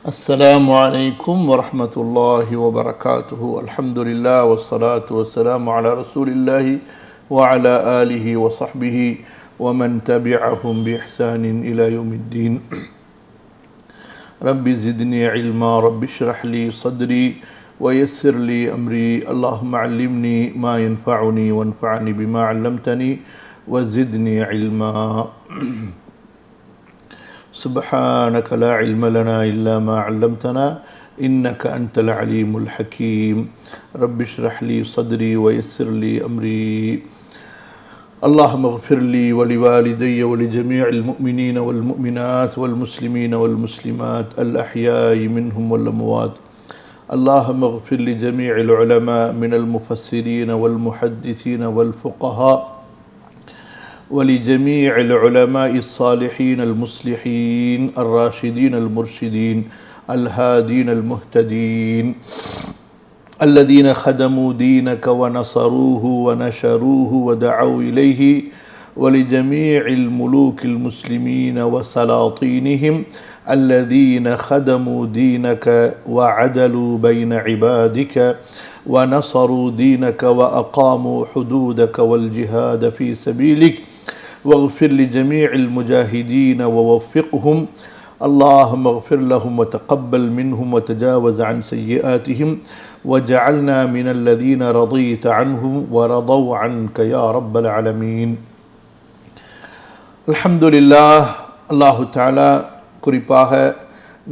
السلام عليكم ورحمة الله وبركاته. الحمد لله والصلاة والسلام على رسول الله وعلى آله وصحبه ومن تبعهم بإحسان إلى يوم الدين. رب زدني علما رب اشرح لي صدري ويسر لي أمري اللهم علمني ما ينفعني وانفعني بما علمتني وزدني علما. سبحانك لا علم لنا إلا ما علمتنا إنك أنت العليم الحكيم. رب اشرح لي صدري ويسر لي أمري. اللهم اغفر لي ولوالدي ولجميع المؤمنين والمؤمنات والمسلمين والمسلمات الأحياء منهم والأموات. اللهم اغفر لجميع العلماء من المفسرين والمحدثين والفقهاء ولجميع العلماء الصالحين المصلحين الراشدين المرشدين الهادين المهتدين الذين خدموا دينك ونصروه ونشروه ودعوا إليه، ولجميع الملوك المسلمين وسلاطينهم الذين خدموا دينك وعدلوا بين عبادك ونصروا دينك وأقاموا حدودك والجهاد في سبيلك، واغفر لجميع المجاهدين ووفقهم. اللهم اغفر لهم وتقبل منهم وتجاوز عن سيئاتهم وجعلنا من الذين رضيت عنهم ورضوا عنك يا رب العالمين. الحمد لله. அல்லாஹு தஆலா குறிப்பாக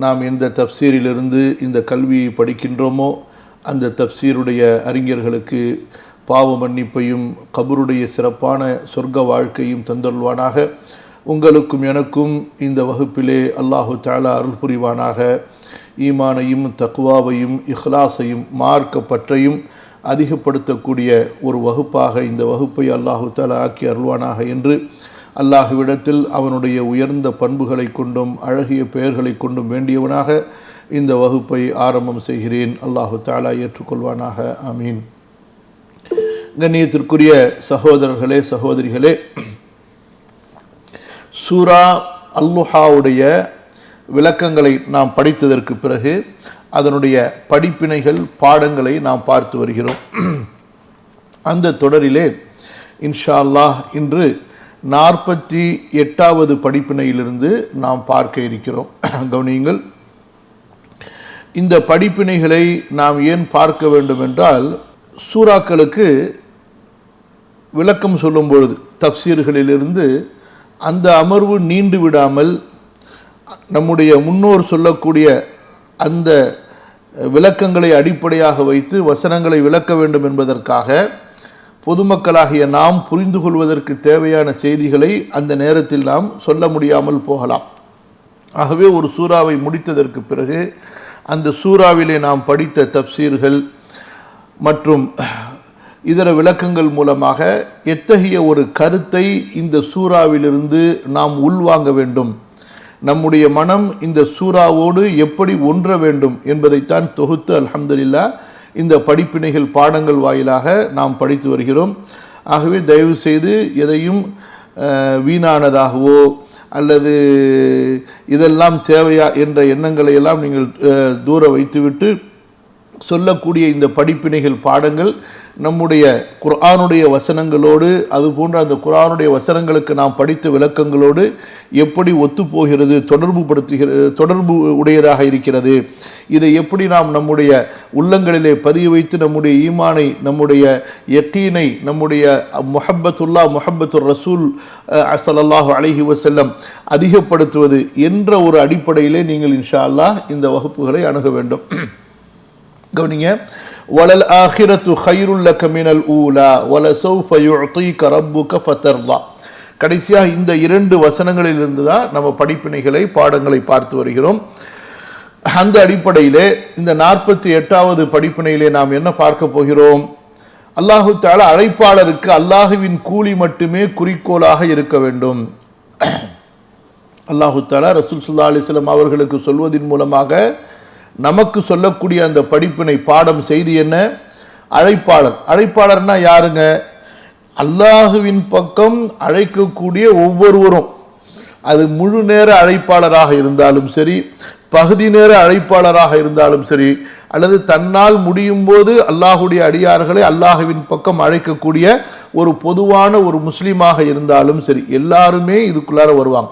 நாம் எந்த தப்சீரிலிருந்து இந்த கல்வியை படிக்கின்றோமோ அந்த தப்சீருடைய அறிஞர்களுக்கு பாவ மன்னிப்பையும் கபருடைய சிறப்பான சொர்க்க வாழ்க்கையும் தந்தருள்வானாக. உங்களுக்கும் எனக்கும் இந்த வகுப்பிலே அல்லாஹு தஆலா அருள் புரிவானாக. ஈமானையும் தக்வாவையும் இஹ்லாஸையும் மார்க்கப்பற்றையும் அதிகப்படுத்தக்கூடிய ஒரு வகுப்பாக இந்த வகுப்பை அல்லாஹு தஆலா ஆக்கி அருள்வானாக என்று அல்லாஹுவிடத்தில் அவனுடைய உயர்ந்த பண்புகளை கொண்டும் அழகிய பெயர்களை கொண்டும் வேண்டியவனாக இந்த வகுப்பை ஆரம்பம் செய்கிறேன். அல்லாஹு தஆலா ஏற்றுக்கொள்வானாக. ஆமீன். கண்ணியத்திற்குரிய சகோதரர்களே சகோதரிகளே, சூரா அல்-லுஹாவுடைய விளக்கங்களை நாம் படித்ததற்கு பிறகு அதனுடைய படிப்பினைகள் பாடங்களை நாம் பார்த்து வருகிறோம். அந்த தொடரிலே இன்ஷா அல்லாஹ் இன்று 48வது படிப்பினையிலிருந்து நாம் பார்க்க இருக்கிறோம். கவனியுங்கள். இந்த படிப்பினைகளை நாம் ஏன் பார்க்க வேண்டும் என்றால், சூறாக்களுக்கு விளக்கம் சொல்லும் பொழுது தப்சீர்களிலிருந்து அந்த அமர்வு நீண்டு விடாமல் நம்முடைய முன்னோர் சொல்லக்கூடிய அந்த விளக்கங்களை அடிப்படையாக வைத்து வசனங்களை விளக்க வேண்டும் என்பதற்காக பொதுமக்களாகிய நாம் புரிந்து கொள்வதற்கு தேவையான செய்திகளை அந்த நேரத்தில் நாம் சொல்ல முடியாமல் போகலாம். ஆகவே ஒரு சூறாவை முடித்ததற்கு பிறகு அந்த சூறாவிலே நாம் படித்த தப்சீர்கள் மற்றும் இதர விளக்கங்கள் மூலமாக எத்தகைய ஒரு கருத்தை இந்த சூறாவிலிருந்து நாம் உள்வாங்க வேண்டும், நம்முடைய மனம் இந்த சூறாவோடு எப்படி ஒன்ற வேண்டும் என்பதைத்தான் தொகுத்து அல்ஹம்துலில்லாஹ் இந்த படிப்பினைகள் பாடங்கள் வாயிலாக நாம் படித்து வருகிறோம். ஆகவே தயவு செய்து எதையும் வீணானதாகவோ அல்லது இதெல்லாம் தேவையா என்ற எண்ணங்களை எல்லாம் நீங்கள் தூர வைத்துவிட்டு சொல்லக்கூடிய இந்த படிப்பினைகள் பாடங்கள் நம்முடைய குர்ஆனுடைய வசனங்களோடு அதுபோன்ற அந்த குர்ஆனுடைய வசனங்களுக்கு நாம் படித்த விளக்கங்களோடு எப்படி ஒத்துப்போகிறது, தொடர்பு உடையதாக இருக்கிறது, இதை எப்படி நாம் நம்முடைய உள்ளங்களிலே பதிய வைத்து நம்முடைய ஈமானை, நம்முடைய யக்கீனை, நம்முடைய முஹப்பத்துர் ரசூல் ஸல்லல்லாஹு அலைஹி வஸல்லம் அதிகப்படுத்துவது என்ற ஒரு அடிப்படையிலே நீங்கள் இன்ஷா அல்லாஹ் இந்த வகுப்புகளை அணுக வேண்டும். கவனிங்க. வலல் ஆஹிரத்து கைருல் லக மினல் ஊலா வலசௌஃப யுஅதீக ரப்புக ஃபதர்தா. கடைசியாக இந்த 2 வசனங்களிலிருந்து தான் நம்ம படிப்பினைகளை பாடங்களை பார்த்து வருகிறோம். அந்த அடிப்படையிலே இந்த 48வது படிப்பினையிலே நாம் என்ன பார்க்க போகிறோம்? அல்லாஹு தஆலா அழைப்பாளருக்கு அல்லாஹுவின் கூலி மட்டுமே குறிக்கோளாக இருக்க வேண்டும். அல்லாஹு தஆலா ரசூல் ஸல்லல்லாஹு அலைஹி வஸல்லம் அவர்களுக்கு சொல்வதின் மூலமாக நமக்கு சொல்லக்கூடிய அந்த படிப்பினை பாடம் செய்தி என்ன? அழைப்பாளர்னா யாருங்க? அல்லாஹுவின் பக்கம் அழைக்கக்கூடிய ஒவ்வொருவரும், அது முழு நேர அழைப்பாளராக இருந்தாலும் சரி, பகுதி நேர அழைப்பாளராக இருந்தாலும் சரி, அல்லது தன்னால் முடியும் போது அல்லாஹுடைய அடியார்களை அல்லாஹுவின் பக்கம் அழைக்கக்கூடிய ஒரு பொதுவான ஒரு முஸ்லீமாக இருந்தாலும் சரி, எல்லாருமே இதுக்குள்ளார வருவாங்க.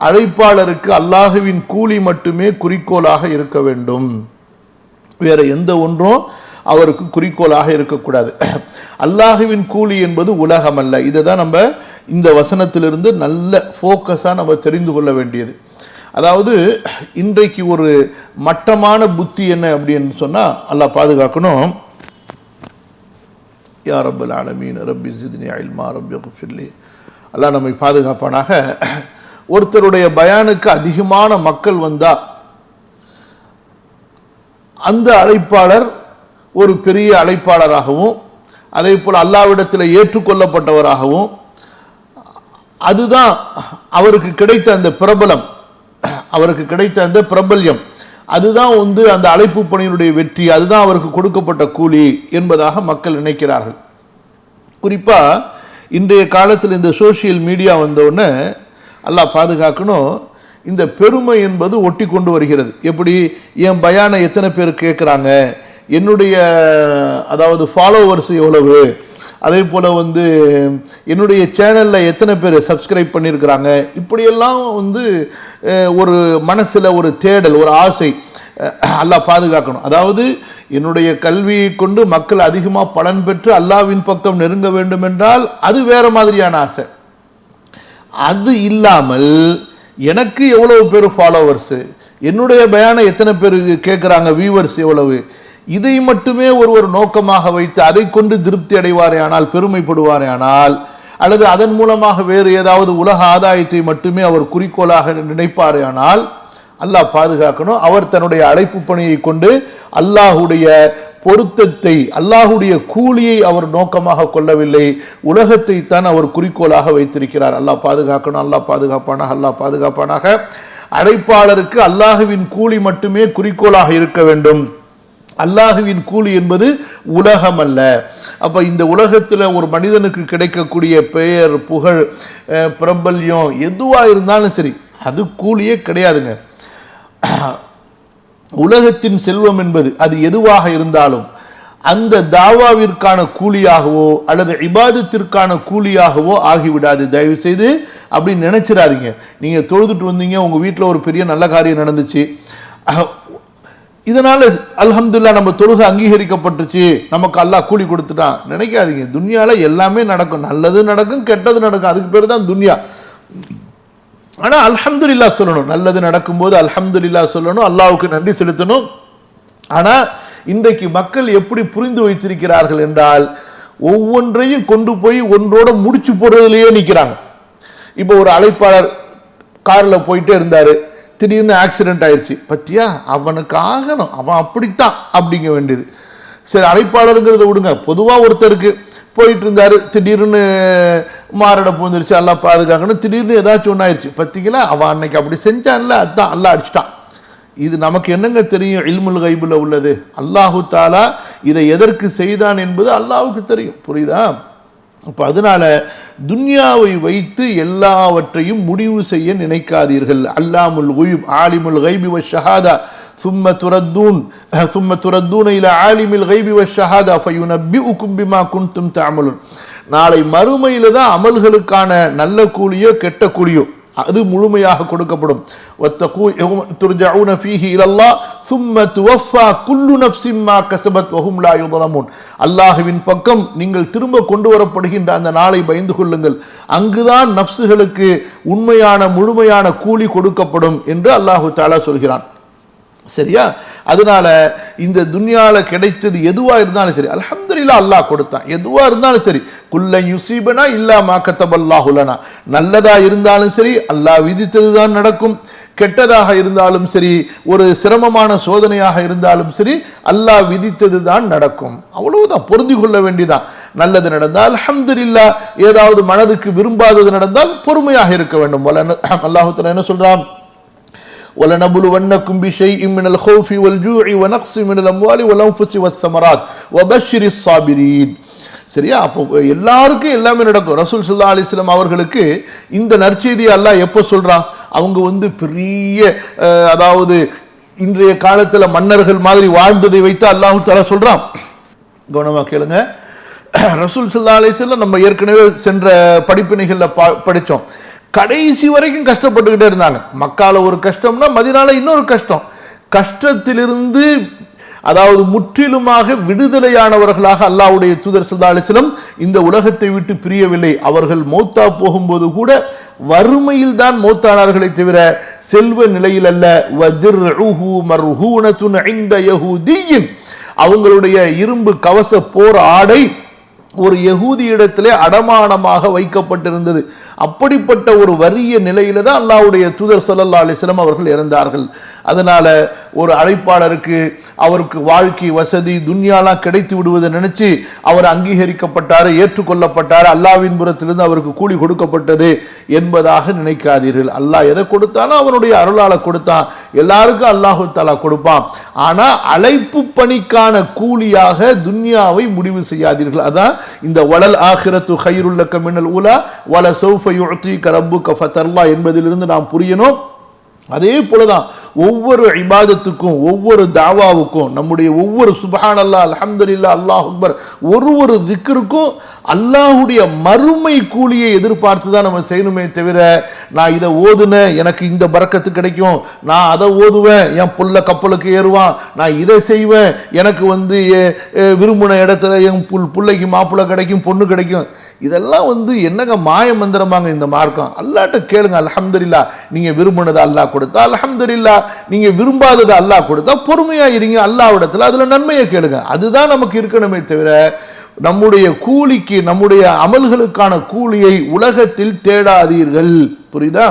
அழைப்பாளருக்கு அல்லாஹுவின் கூலி மட்டுமே குறிக்கோளாக இருக்க வேண்டும், வேற எந்த ஒன்றும் அவருக்கு குறிக்கோளாக இருக்கக்கூடாது. அல்லாஹுவின் கூலி என்பது உலகம் அல்ல. இதை தான் நம்ம இந்த வசனத்திலிருந்து நல்ல ஃபோக்கஸாக நம்ம தெரிந்து கொள்ள வேண்டியது. அதாவது இன்றைக்கு ஒரு மட்டமான புத்தி என்ன அப்படின்னு சொன்னால், அல்லாஹ் பாதுகாக்கணும். யா ரப்பல் ஆலமீன் ரப்பி ஸித்னி இல்மா ரப்பி ஃபிர்லி. அல்லாஹ் நம்மை பாதுகாப்பானாக. ஒருத்தருடைய பயானுக்கு அதிகமான மக்கள் வந்தால் அந்த அழைப்பாளர் ஒரு பெரிய அழைப்பாளராகவும் அதே போல் அல்லாஹ்விடத்தில் ஏற்றுக்கொள்ளப்பட்டவராகவும், அதுதான் அவருக்கு கிடைத்த அந்த பிரபலம், அவருக்கு கிடைத்த அந்த பிரபல்யம், அதுதான் அந்த அழைப்பு பணியினுடைய வெற்றி, அதுதான் அவருக்கு கொடுக்கப்பட்ட கூலி என்பதாக மக்கள் நினைக்கிறார்கள். குறிப்பாக இன்றைய காலத்தில் இந்த சோசியல் மீடியா வந்தோடனே அல்லாஹ் பாதுகாக்கணும், இந்த பெருமை என்பது ஒட்டி கொண்டு வருகிறது. எப்படி என் பயானை எத்தனை பேர் கேட்குறாங்க, என்னுடைய அதாவது ஃபாலோவர்ஸ் எவ்வளவு, அதே போல் என்னுடைய சேனலில் எத்தனை பேர் சப்ஸ்கிரைப் பண்ணியிருக்கிறாங்க, இப்படியெல்லாம் ஒரு மனசில் ஒரு தேடல், ஒரு ஆசை அல்லாஹ் பாதுகாக்கணும். அதாவது என்னுடைய கல்வியை கொண்டு மக்கள் அதிகமாக பலன் பெற்று அல்லாஹ்வின் பக்கம் நெருங்க வேண்டும் என்றால் அது வேற மாதிரியான ஆசை. அது இல்லாமல் எனக்கு எவ்வளவு பேர் ஃபாலோவர்ஸு, என்னுடைய பயானை எத்தனை பேர் கேட்குறாங்க, வியூவர்ஸ் எவ்வளவு, இதை மட்டுமே ஒருவர் நோக்கமாக வைத்து அதை கொண்டு திருப்தி அடைவாரே ஆனால், பெருமைப்படுவாரே ஆனால், அல்லது அதன் மூலமாக வேறு ஏதாவது உலக ஆதாயத்தை மட்டுமே அவர் குறிக்கோளாக நினைப்பாரே ஆனால், அல்லாஹ் பாதுகாக்கணும், அவர் தன்னுடைய அழைப்பு பணியை கொண்டு அல்லாஹுடைய பொருத்தத்தை, அல்லாஹுடைய கூலியை அவர் நோக்கமாக கொள்ளவில்லை, உலகத்தை தான் அவர் குறிக்கோளாக வைத்திருக்கிறார். அல்லாஹ் பாதுகாக்கணும். அல்லாஹ் பாதுகாப்பானாக. அல்லாஹ் பாதுகாப்பானாக. அழைப்பாளருக்கு அல்லாஹுவின் கூலி மட்டுமே குறிக்கோளாக இருக்க வேண்டும். அல்லாஹுவின் கூலி என்பது உலகம் அல்ல. அப்ப இந்த உலகத்தில் ஒரு மனிதனுக்கு கிடைக்கக்கூடிய பெயர், புகழ், பிரபல்யம் எதுவா இருந்தாலும் சரி, அது கூலியே கிடையாதுங்க. உலகத்தின் செல்வம் என்பது அது எதுவாக இருந்தாலும் அந்த தாவாவிற்கான கூலியாகவோ அல்லது இபாதத்திற்கான கூலியாகவோ ஆகிவிடாது. தயவு செய்து அப்படி நினைச்சிடாதீங்க. நீங்க தொழுதுட்டு வந்தீங்க, உங்க வீட்டில் ஒரு பெரிய நல்ல காரியம் நடந்துச்சு, இதனால அல்ஹம்துலில்லாஹ் நம்ம தொழுகை அங்கீகரிக்கப்பட்டுச்சு, நமக்கு அல்லாஹ் கூலி கொடுத்துட்டான் நினைக்காதீங்க. துன்யால எல்லாமே நடக்கும், நல்லது நடக்கும், கெட்டது நடக்கும், அதுக்கு பேர் தான் துன்யா. ஆனா அல்ஹம்துலில்லாஹ் சொல்லணும், நல்லது நடக்கும்போது அல்ஹம்துலில்லாஹ் சொல்லணும், அல்லாஹ்வுக்கு நன்றி செலுத்தணும். ஆனா இன்றைக்கு மக்கள் எப்படி புரிந்து வைத்திருக்கிறார்கள் என்றால், ஒவ்வொன்றையும் கொண்டு போய் ஒன்றோட முடிச்சு போடுறதுலயே நிற்கிறாங்க. இப்போ ஒரு அழைப்பாளர் கார்ல போயிட்டே இருந்தாரு, திடீர்னு ஆக்சிடென்ட் ஆயிடுச்சு, பத்தியா அவனுக்கு ஆகணும், அவன் அப்படித்தான் அப்படிங்க வேண்டியது. சரி, அழைப்பாளருங்கிறத விடுங்க, பொதுவாக ஒருத்தருக்கு போயிட்டு இருந்தாரு, திடீர்னு மாரடை பூந்துருச்சு, எல்லாம் பாதுகாக்கணும், திடீர்னு ஏதாச்சும் ஒன்று ஆயிடுச்சு, பத்திங்களா அவன் அன்னைக்கு அப்படி செஞ்சான்ல, அதுதான் எல்லாம் அடிச்சிட்டான். இது நமக்கு என்னங்க தெரியும்? இல்முல் கைபுல உள்ளது. அல்லாஹு தாலா இதை எதற்கு செய்தான் என்பது அல்லாஹுக்கு தெரியும். புரியுதா? அப்ப அதனால துன்யாவை வைத்து எல்லாவற்றையும் முடிவு செய்ய நினைக்காதீர்கள். அல்லாமுல் குய்ப் ஆலிமுல் கைபி வஷ்ஷஹாதா ثم تردون الى عالم الغيب والشهاده فينبئكم بما كنتم تعملون. நாளை மறுமையில தான் அமல்களுக்கான நல்ல கூலியோ கெட்ட கூலியோ அது முழுமையாக கொடுக்கப்படும். வத்தகூ துர்ஜஊன ஃபீஹி இலல்லாஹ் ثم توفى كل نفس ما كسبت وهم لا يظلمون. அல்லாஹ்வின் பக்கம் நீங்கள் திரும்ப கொண்டு வரப்படுகின்ற அந்த நாளை பயந்து கொள்ளுங்கள், அங்குதான் நஃப்ஸுகளுக்கு உண்மையான முழுமையான கூலி கொடுக்கப்படும் என்று அல்லாஹு தஆலா சொல்கிறான். சரியா? அதனால இந்த துன்யால கிடைத்தது எதுவா இருந்தாலும் சரி, அல்ஹம்துலில்லாஹ் அல்லாஹ் கொடுத்தான், எதுவா இருந்தாலும் சரி, குல்ல யுஸீபனா இல்லா மா கதபல்லாஹு லனா, நல்லதா இருந்தாலும் சரி அல்லாஹ் விதித்தது தான் நடக்கும், கெட்டதாக இருந்தாலும் சரி, ஒரு சிரமமான சோதனையாக இருந்தாலும் சரி அல்லாஹ் விதித்தது தான் நடக்கும். அவ்வளவுதான், பொருந்தி கொள்ள வேண்டியதான். நல்லது நடந்தால் அல்ஹம்துலில்லாஹ், ஏதாவது மனதுக்கு விரும்பாதது நடந்தால் பொறுமையாக இருக்க வேண்டும். அல்லாஹ் தஆலா என்ன சொல்றான்? وَلَنَبْلُوَنَّكُمْ بِشَيْءٍ مِّنَ الْخَوْفِ وَالْجُوعِ وَنَقْصٍ مِّنَ الْأَمْوَالِ وَالْأَنفُسِ وَالثَّمَرَاتِ وَبَشِّرِ الصَّابِرِينَ. சரியா? அப்போ எல்லாருக்கும் எல்லாமே நடக்கும். ரசூல் ஸல்லல்லாஹு அலைஹி வஸல்லம் அவர்களுக்கு இந்த நற்செய்தியை அல்லாஹ் எப்போ சொல்றான்? அவங்க பெரிய அதாவது இன்றைய காலத்தில் மன்னர்கள் மாதிரி வாழ்ந்ததை வைத்து அல்லாஹு தஆலா சொல்றான். கவனமா கேளுங்க. ரசூல் ஸல்லல்லாஹு அலைஹி வஸல்லம் நம்ம ஏற்கனவே சென்ற படிப்பினைகள்ல படிச்சோம். கடைசி வரைக்கும் கஷ்டப்பட்டுக்கிட்டே இருந்தாங்க. மக்கால ஒரு கஷ்டம்னா மதீனால இன்னொரு கஷ்டம். கஷ்டத்திலிருந்து அதாவது முற்றிலுமாக விடுதலையானவர்களாக அல்லாஹ்வுடைய தூதர் ஸல்லல்லாஹு அலைஹி வஸல்லம் இந்த உலகத்தை விட்டு பிரியவில்லை. அவர்கள் மௌத்தா போகும்போது கூட வறுமையில் தான் மௌத்தானார்களை தவிர செல்வ நிலையில் அல்ல. வதிர்உஹு மர்ஹூனத்துன் இன்த யஹூதியின், அவங்களுடைய இரும்பு கவச போர் ஆடை ஒரு யஹூதி இடத்திலே அடமானமாக வைக்கப்பட்டிருந்தது. அப்படிப்பட்ட ஒரு வறிய நிலையில தான் அல்லாஹ்வுடைய தூதர் ஸல்லல்லாஹு அலைஹி வஸல்லம் அவர்கள் இறந்தார்கள். அதனால ஒரு அழைப்பாளருக்கு அவருக்கு வாழ்க்கை வசதி துன்யாலாம் கிடைத்து விடுவதை நினைச்சு அவர் அங்கீகரிக்கப்பட்டார், ஏற்றுக்கொள்ளப்பட்டார், அல்லாஹ்வின் புறத்திலிருந்து அவருக்கு கூலி கொடுக்கப்பட்டது என்பதாக நினைக்காதீர்கள். அல்லாஹ் எதை கொடுத்தானோ அவனுடைய அருளால கொடுத்தான். எல்லாருக்கும் அல்லாஹு தஆலா கொடுப்பான். ஆனா அழைப்பு பணிக்கான கூலியாக துன்யாவை முடிவு செய்யாதீர்கள். அதான் இந்த வலல் ஆகிரத்து கைருல் லக மினல் ஊலா வல சௌஃப யுஅதீக ரப்புக ஃபதர்லா என்பதிலிருந்து நாம் புரியணும். அதே போலதான் ஒவ்வொரு இபாதத்துக்கும் ஒவ்வொரு தாவாவுக்கும் நம்முடைய ஒவ்வொரு சுப்ஹானல்லாஹ் அல்ஹம்துலில்லாஹ் அல்லாஹ் அக்பர் ஒரு திக்ருக்கும் அல்லாஹ்வுடைய மறுமை கூலியை எதிர்பார்த்து தான் நம்ம செய்யணுமே தவிர நான் இதை ஓதுனேன் எனக்கு இந்த பரக்கத்து கிடைக்கும், நான் அதை ஓதுவேன் என் புள்ள கப்பலுக்கு ஏறுவான், நான் இதை செய்வேன் எனக்கு விரும்பின இடத்துல என் பிள்ளைக்கு மாப்பிள்ளை கிடைக்கும் பொண்ணு கிடைக்கும், இதெல்லாம் என்னங்க மாய மந்திரமாங்க இந்த மார்க்கம். அல்லாஹ்ட்ட கேளுங்க. அல்ஹம்துலில்லாஹ் நீங்க விரும்பினதை அல்லாஹ் கொடுத்தா, அல்ஹம்துலில்லாஹ் நீங்க விரும்பாததை அல்லாஹ் கொடுத்தா பொறுமையா இருங்க. அல்லாஹ்விடத்துல அதுல நன்மையை கேளுங்க. அதுதான் நமக்கு இருக்கணுமே தவிர நம்முடைய கூலிக்கு நம்முடைய அமல்களுக்கான கூலியை உலகத்தில் தேடாதீர்கள். புரியுதா?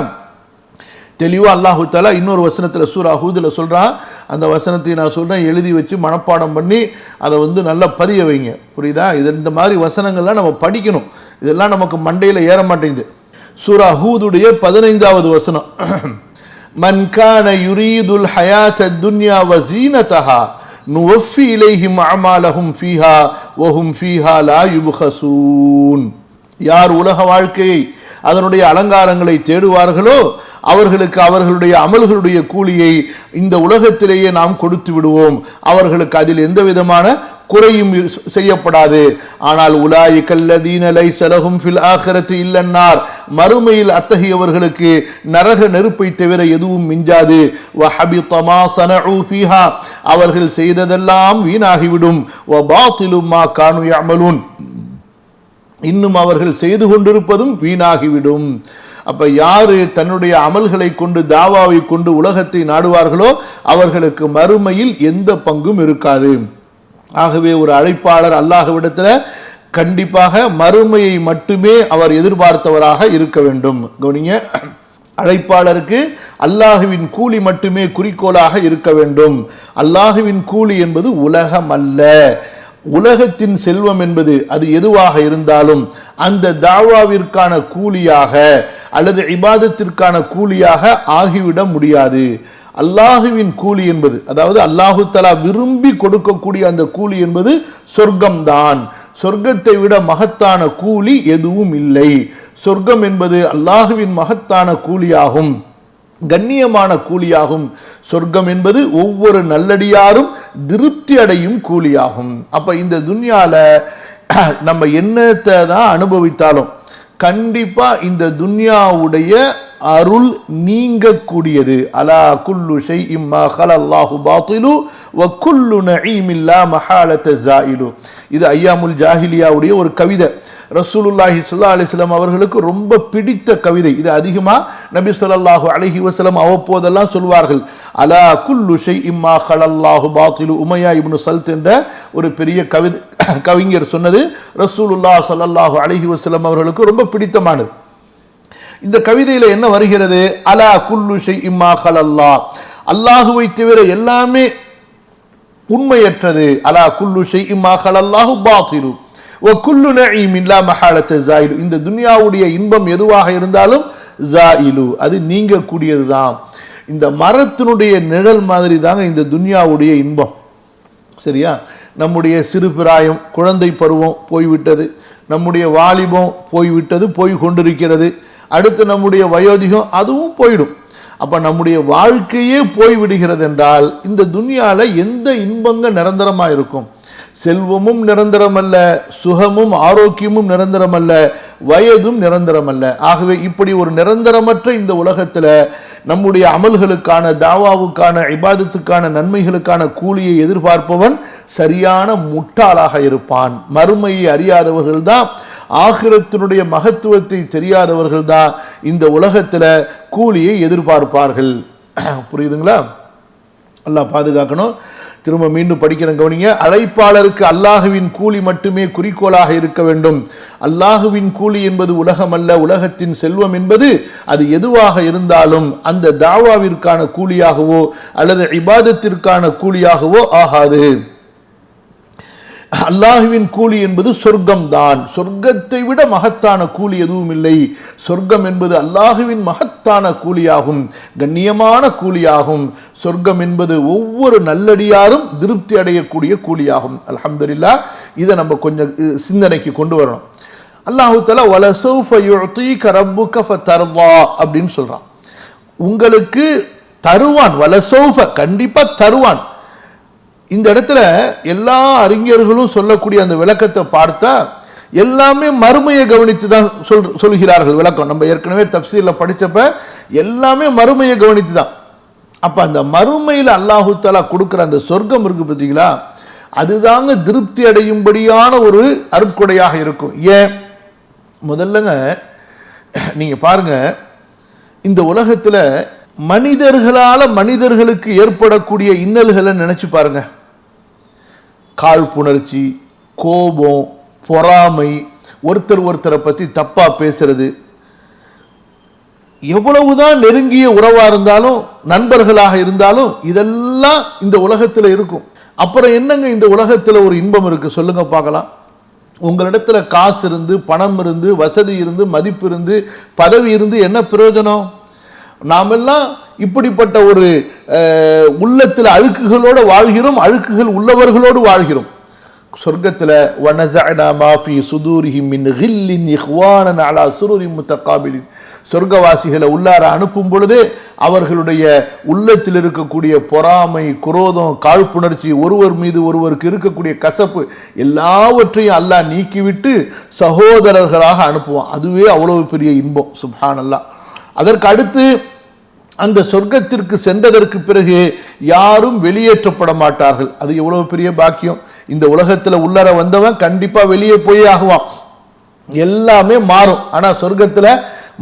தெளிவா அல்லாஹு தஆலா இன்னொரு வசனத்துல சூரா ஹூதுல சொல்றான். அந்த வசனத்தை நான் சொல்றேன், எழுதி வச்சு மனப்பாடம் பண்ணி அதை நல்லா பதிய வைங்க. புரியுதா? இந்த மாதிரி வசனங்கள்லாம் நம்ம படிக்கணும். இதெல்லாம் நமக்கு மண்டையில ஏற மாட்டேங்குது. சூரா ஹூதுடைய 15வது வசனம், மன் கான யுரீதுல் ஹயாத்தத் துன்யா வஸீனதஹா நுவஃபி இலைஹிம் அமாலஹும் ஃபீஹா வஹும் ஃபீஹா லா யுப்கஸூன். யார் உலக வாழ்க்கையை அதனுடைய அலங்காரங்களை தேடுவார்களோ அவர்களுக்கு அவர்களுடைய அமல்களுடைய கூலியை இந்த உலகத்திலேயே நாம் கொடுத்து விடுவோம். அவர்களுக்கு அதில் எந்த விதமான குறையும் செய்யப்படாது. ஆனால் உலாயிகல்லதீன லைஸ லஹும் ஃபில் ஆகிரத்தி இல்லன்னார், மறுமையில் அத்தகையவர்களுக்கு நரக நெருப்பை தவிர எதுவும் மிஞ்சாது. வஹபித மா ஸனஉ ஃபீஹா, அவர்கள் செய்ததெல்லாம் வீணாகிவிடும். வபாத்திலு மா கானு யஅமலூன், இன்னும் அவர்கள் செய்து கொண்டிருப்பதும் வீணாகிவிடும். அப்ப யாரு தன்னுடைய அமல்களை கொண்டு தாவாவை கொண்டு உலகத்தை நாடுவார்களோ அவர்களுக்கு மறுமையில் எந்த பங்கும் இருக்காது. ஆகவே ஒரு அழைப்பாளர் அல்லாஹ்விடத்துல கண்டிப்பாக மறுமையை மட்டுமே அவர் எதிர்பார்த்தவராக இருக்க வேண்டும். கவனிங்க, அழைப்பாளருக்கு அல்லாஹுவின் கூலி மட்டுமே குறிக்கோளாக இருக்க வேண்டும். அல்லாஹுவின் கூலி என்பது உலகம் அல்ல. உலகத்தின் செல்வம் என்பது அது எதுவாக இருந்தாலும் அந்த தாவாவிற்கான கூலியாக அல்லது இபாதத்திற்கான கூலியாக ஆகிவிட முடியாது. அல்லாஹுவின் கூலி என்பது, அதாவது அல்லாஹு தஆலா விரும்பி கொடுக்கக்கூடிய அந்த கூலி என்பது சொர்க்கம்தான். சொர்க்கத்தை விட மகத்தான கூலி எதுவும் இல்லை. சொர்க்கம் என்பது அல்லாஹுவின் மகத்தான கூலியாகும், கண்ணியமான கூலியாகும். சொர்க்கம் என்பது ஒவ்வொரு நல்லடியாரும் திருப்தி அடையும் கூலியாகும். அப்ப இந்த துன்யால நம்ம என்னத்தை தான் அனுபவித்தாலும் கண்டிப்பா இந்த துன்யாவுடைய அருள் நீங்கக்கூடியது. அலா குல்லு ஷைஇம் மா ஹலல்லாஹு பாத்திலு வ குல்லு நஈமின் லா மஹாலத ஜாயிலு. இது ஐயாமுல் ஜாஹிலியாவுடைய ஒரு கவிதை. ரசூலுல்லாஹி ஸல்லல்லாஹு அலைஹி வஸல்லம் அவர்களுக்கு ரொம்ப பிடித்த கவிதை இது. அதிகமா நபி ஸல்லல்லாஹு அலைஹி வஸல்லம் அவ்வப்போதெல்லாம் சொல்வார்கள். அலா குல்லு ஷைஇம் மா ஹலல்லாஹு பாத்திலு. உமையா இப்னு சல்த் என்ற ஒரு பெரிய கவிஞர் சொன்னது ரசூலுல்லாஹ் ஸல்லல்லாஹு அலைஹி வஸல்லம் அவர்களுக்கு ரொம்ப பிடித்தமானது. இந்த கவிதையில என்ன வருகிறது? அலா குல்லு ஷைஇம் மா ஹலல்லாஹ், அல்லாஹுவை தவிர எல்லாமே உண்மையற்றது. அலா குல்லு ஷைஇம் மா ஹலல்லாஹு பாத்திலு வ குல்லு நஈமின் லா மஹாலத ஜாயிலு. இந்த துன்யாவுடைய இன்பம் எதுவாக இருந்தாலும் ஜாயிலு, அது நீங்க கூடியதுதான். இந்த மரத்தினுடைய நிழல் மாதிரி தாங்க இந்த துன்யாவுடைய இன்பம். சரியா? நம்முடைய சிறு பிராயம் குழந்தை பருவம் போய்விட்டது, நம்முடைய வாலிபம் போய்விட்டது, போய் கொண்டிருக்கிறது. அடுத்து நம்முடைய வயோதிகம் அதுவும் போயிடும். அப்ப நம்முடைய வாழ்க்கையே போய்விடுகிறது என்றால் இந்த துன்யால எந்த இன்பங்க நிரந்தரமா இருக்கும்? செல்வமும் நிரந்தரமல்ல, சுகமும் ஆரோக்கியமும் நிரந்தரமல்ல, வயதும் நிரந்தரமல்ல. ஆகவே இப்படி ஒரு நிரந்தரமற்ற இந்த உலகத்துல நம்முடைய அமல்களுக்கான, தாவாவுக்கான, இபாதத்துக்கான, நன்மைகளுக்கான கூலியை எதிர்பார்ப்பவன் சரியான முட்டாளாக இருப்பான். மறுமையை அறியாதவர்கள் தான், ஆகிரத்தினுடைய மகத்துவத்தை தெரியாதவர்கள் தான் இந்த உலகத்துல கூலியை எதிர்பார்ப்பார்கள். புரியுதுங்களா? அல்லாஹ் பாதுகாக்கணும். திரும்ப மீண்டும் படிக்கிறேன், கவனிங்க. அழைப்பாளருக்கு அல்லாஹுவின் கூலி மட்டுமே குறிக்கோளாக இருக்க வேண்டும். அல்லாஹுவின் கூலி என்பது உலகம் அல்ல, உலகத்தின் செல்வம் என்பது அது எதுவாக இருந்தாலும் அந்த தாவாவிற்கான கூலியாகவோ அல்லது இபாதத்திற்கான கூலியாகவோ ஆகாது. அல்லாஹுவின் கூலி என்பது சொர்க்கம் தான். சொர்க்கத்தை விட மகத்தான கூலி எதுவும் இல்லை. சொர்க்கம் என்பது அல்லாஹுவின் மகத்தான கூலியாகும், கண்ணியமான கூலியாகும். சொர்க்கம் என்பது ஒவ்வொரு நல்லடியாரும் திருப்தி அடையக்கூடிய கூலியாகும். அல்ஹம்துலில்லாஹ். இதை நம்ம கொஞ்சம் சிந்தனைக்கு கொண்டு வரணும். அல்லாஹு தஆலா வலசௌஃப யுஅதீக ரப்புக ஃபதர்வா அப்படின்னு சொல்றான். உங்களுக்கு தருவான், வலசௌஃப கண்டிப்பா தருவான். இந்த இடத்துல எல்லா அறிஞர்களும் சொல்லக்கூடிய அந்த விளக்கத்தை பார்த்தா எல்லாமே மறுமையை கவனித்து தான் சொல்கிறார்கள் விளக்கம். நம்ம ஏற்கனவே தஃப்சீர்ல படிச்சப்ப எல்லாமே மறுமையை கவனித்து தான். அப்ப அந்த மறுமையில் அல்லாஹு தஆலா கொடுக்கிற அந்த சொர்க்கம் இருக்கு பார்த்தீங்களா, அதுதாங்க திருப்தி அடையும்படியான ஒரு அருட்கொடையாக இருக்கும். ஏன்? முதல்லங்க நீங்க பாருங்க, இந்த உலகத்துல மனிதர்களால மனிதர்களுக்கு ஏற்படக்கூடிய இன்னல்களை நினைச்சு பாருங்க. காழ்ப்புணர்ச்சி, கோபம், பொறாமை, ஒருத்தர் ஒருத்தரை பத்தி தப்பா பேசுறது, எவ்வளவுதான் நெருங்கிய உறவா இருந்தாலும் நண்பர்களாக இருந்தாலும் இதெல்லாம் இந்த உலகத்துல இருக்கும். அப்புறம் என்னங்க இந்த உலகத்துல ஒரு இன்பம் இருக்கு சொல்லுங்க பார்க்கலாம்? உங்களிடத்துல காசு இருந்து, பணம் இருந்து, வசதி இருந்து, மதிப்பு இருந்து, பதவி இருந்து என்ன பிரயோஜனம்? நாமெல்லாம் இப்படிப்பட்ட ஒரு உள்ளத்தில் அழுக்குகளோடு வாழ்கிறோம், அழுக்குகள் உள்ளவர்களோடு வாழ்கிறோம். சொர்க்கத்தில் வனஸஅனா மா ஃபீ சுதூரிஹிம் மின் கில்லின் இஹ்வானன் அலா சுருரின் முத்தகாபிலின், சொர்க்கவாசிகளை உள்ளார அனுப்பும் பொழுதே அவர்களுடைய உள்ளத்தில் இருக்கக்கூடிய பொறாமை, குரோதம், காழ்ப்புணர்ச்சி, ஒருவர் மீது ஒருவருக்கு இருக்கக்கூடிய கசப்பு எல்லாவற்றையும் அல்லாஹ் நீக்கிவிட்டு சகோதரர்களாக அனுப்புவான். அதுவே அவ்வளவு பெரிய இன்பம். சுப்ஹானல்லாஹ். அதற்கு அடுத்து அந்த சொர்க்கத்திற்கு சென்றதற்கு பிறகு யாரும் வெளியேற்றப்பட மாட்டார்கள். அது எவ்வளவு பெரிய பாக்கியம். இந்த உலகத்துல உள்ளர வந்தவன் கண்டிப்பா வெளியே போய் ஆகுவான், எல்லாமே மாறும். ஆனா சொர்க்கத்துல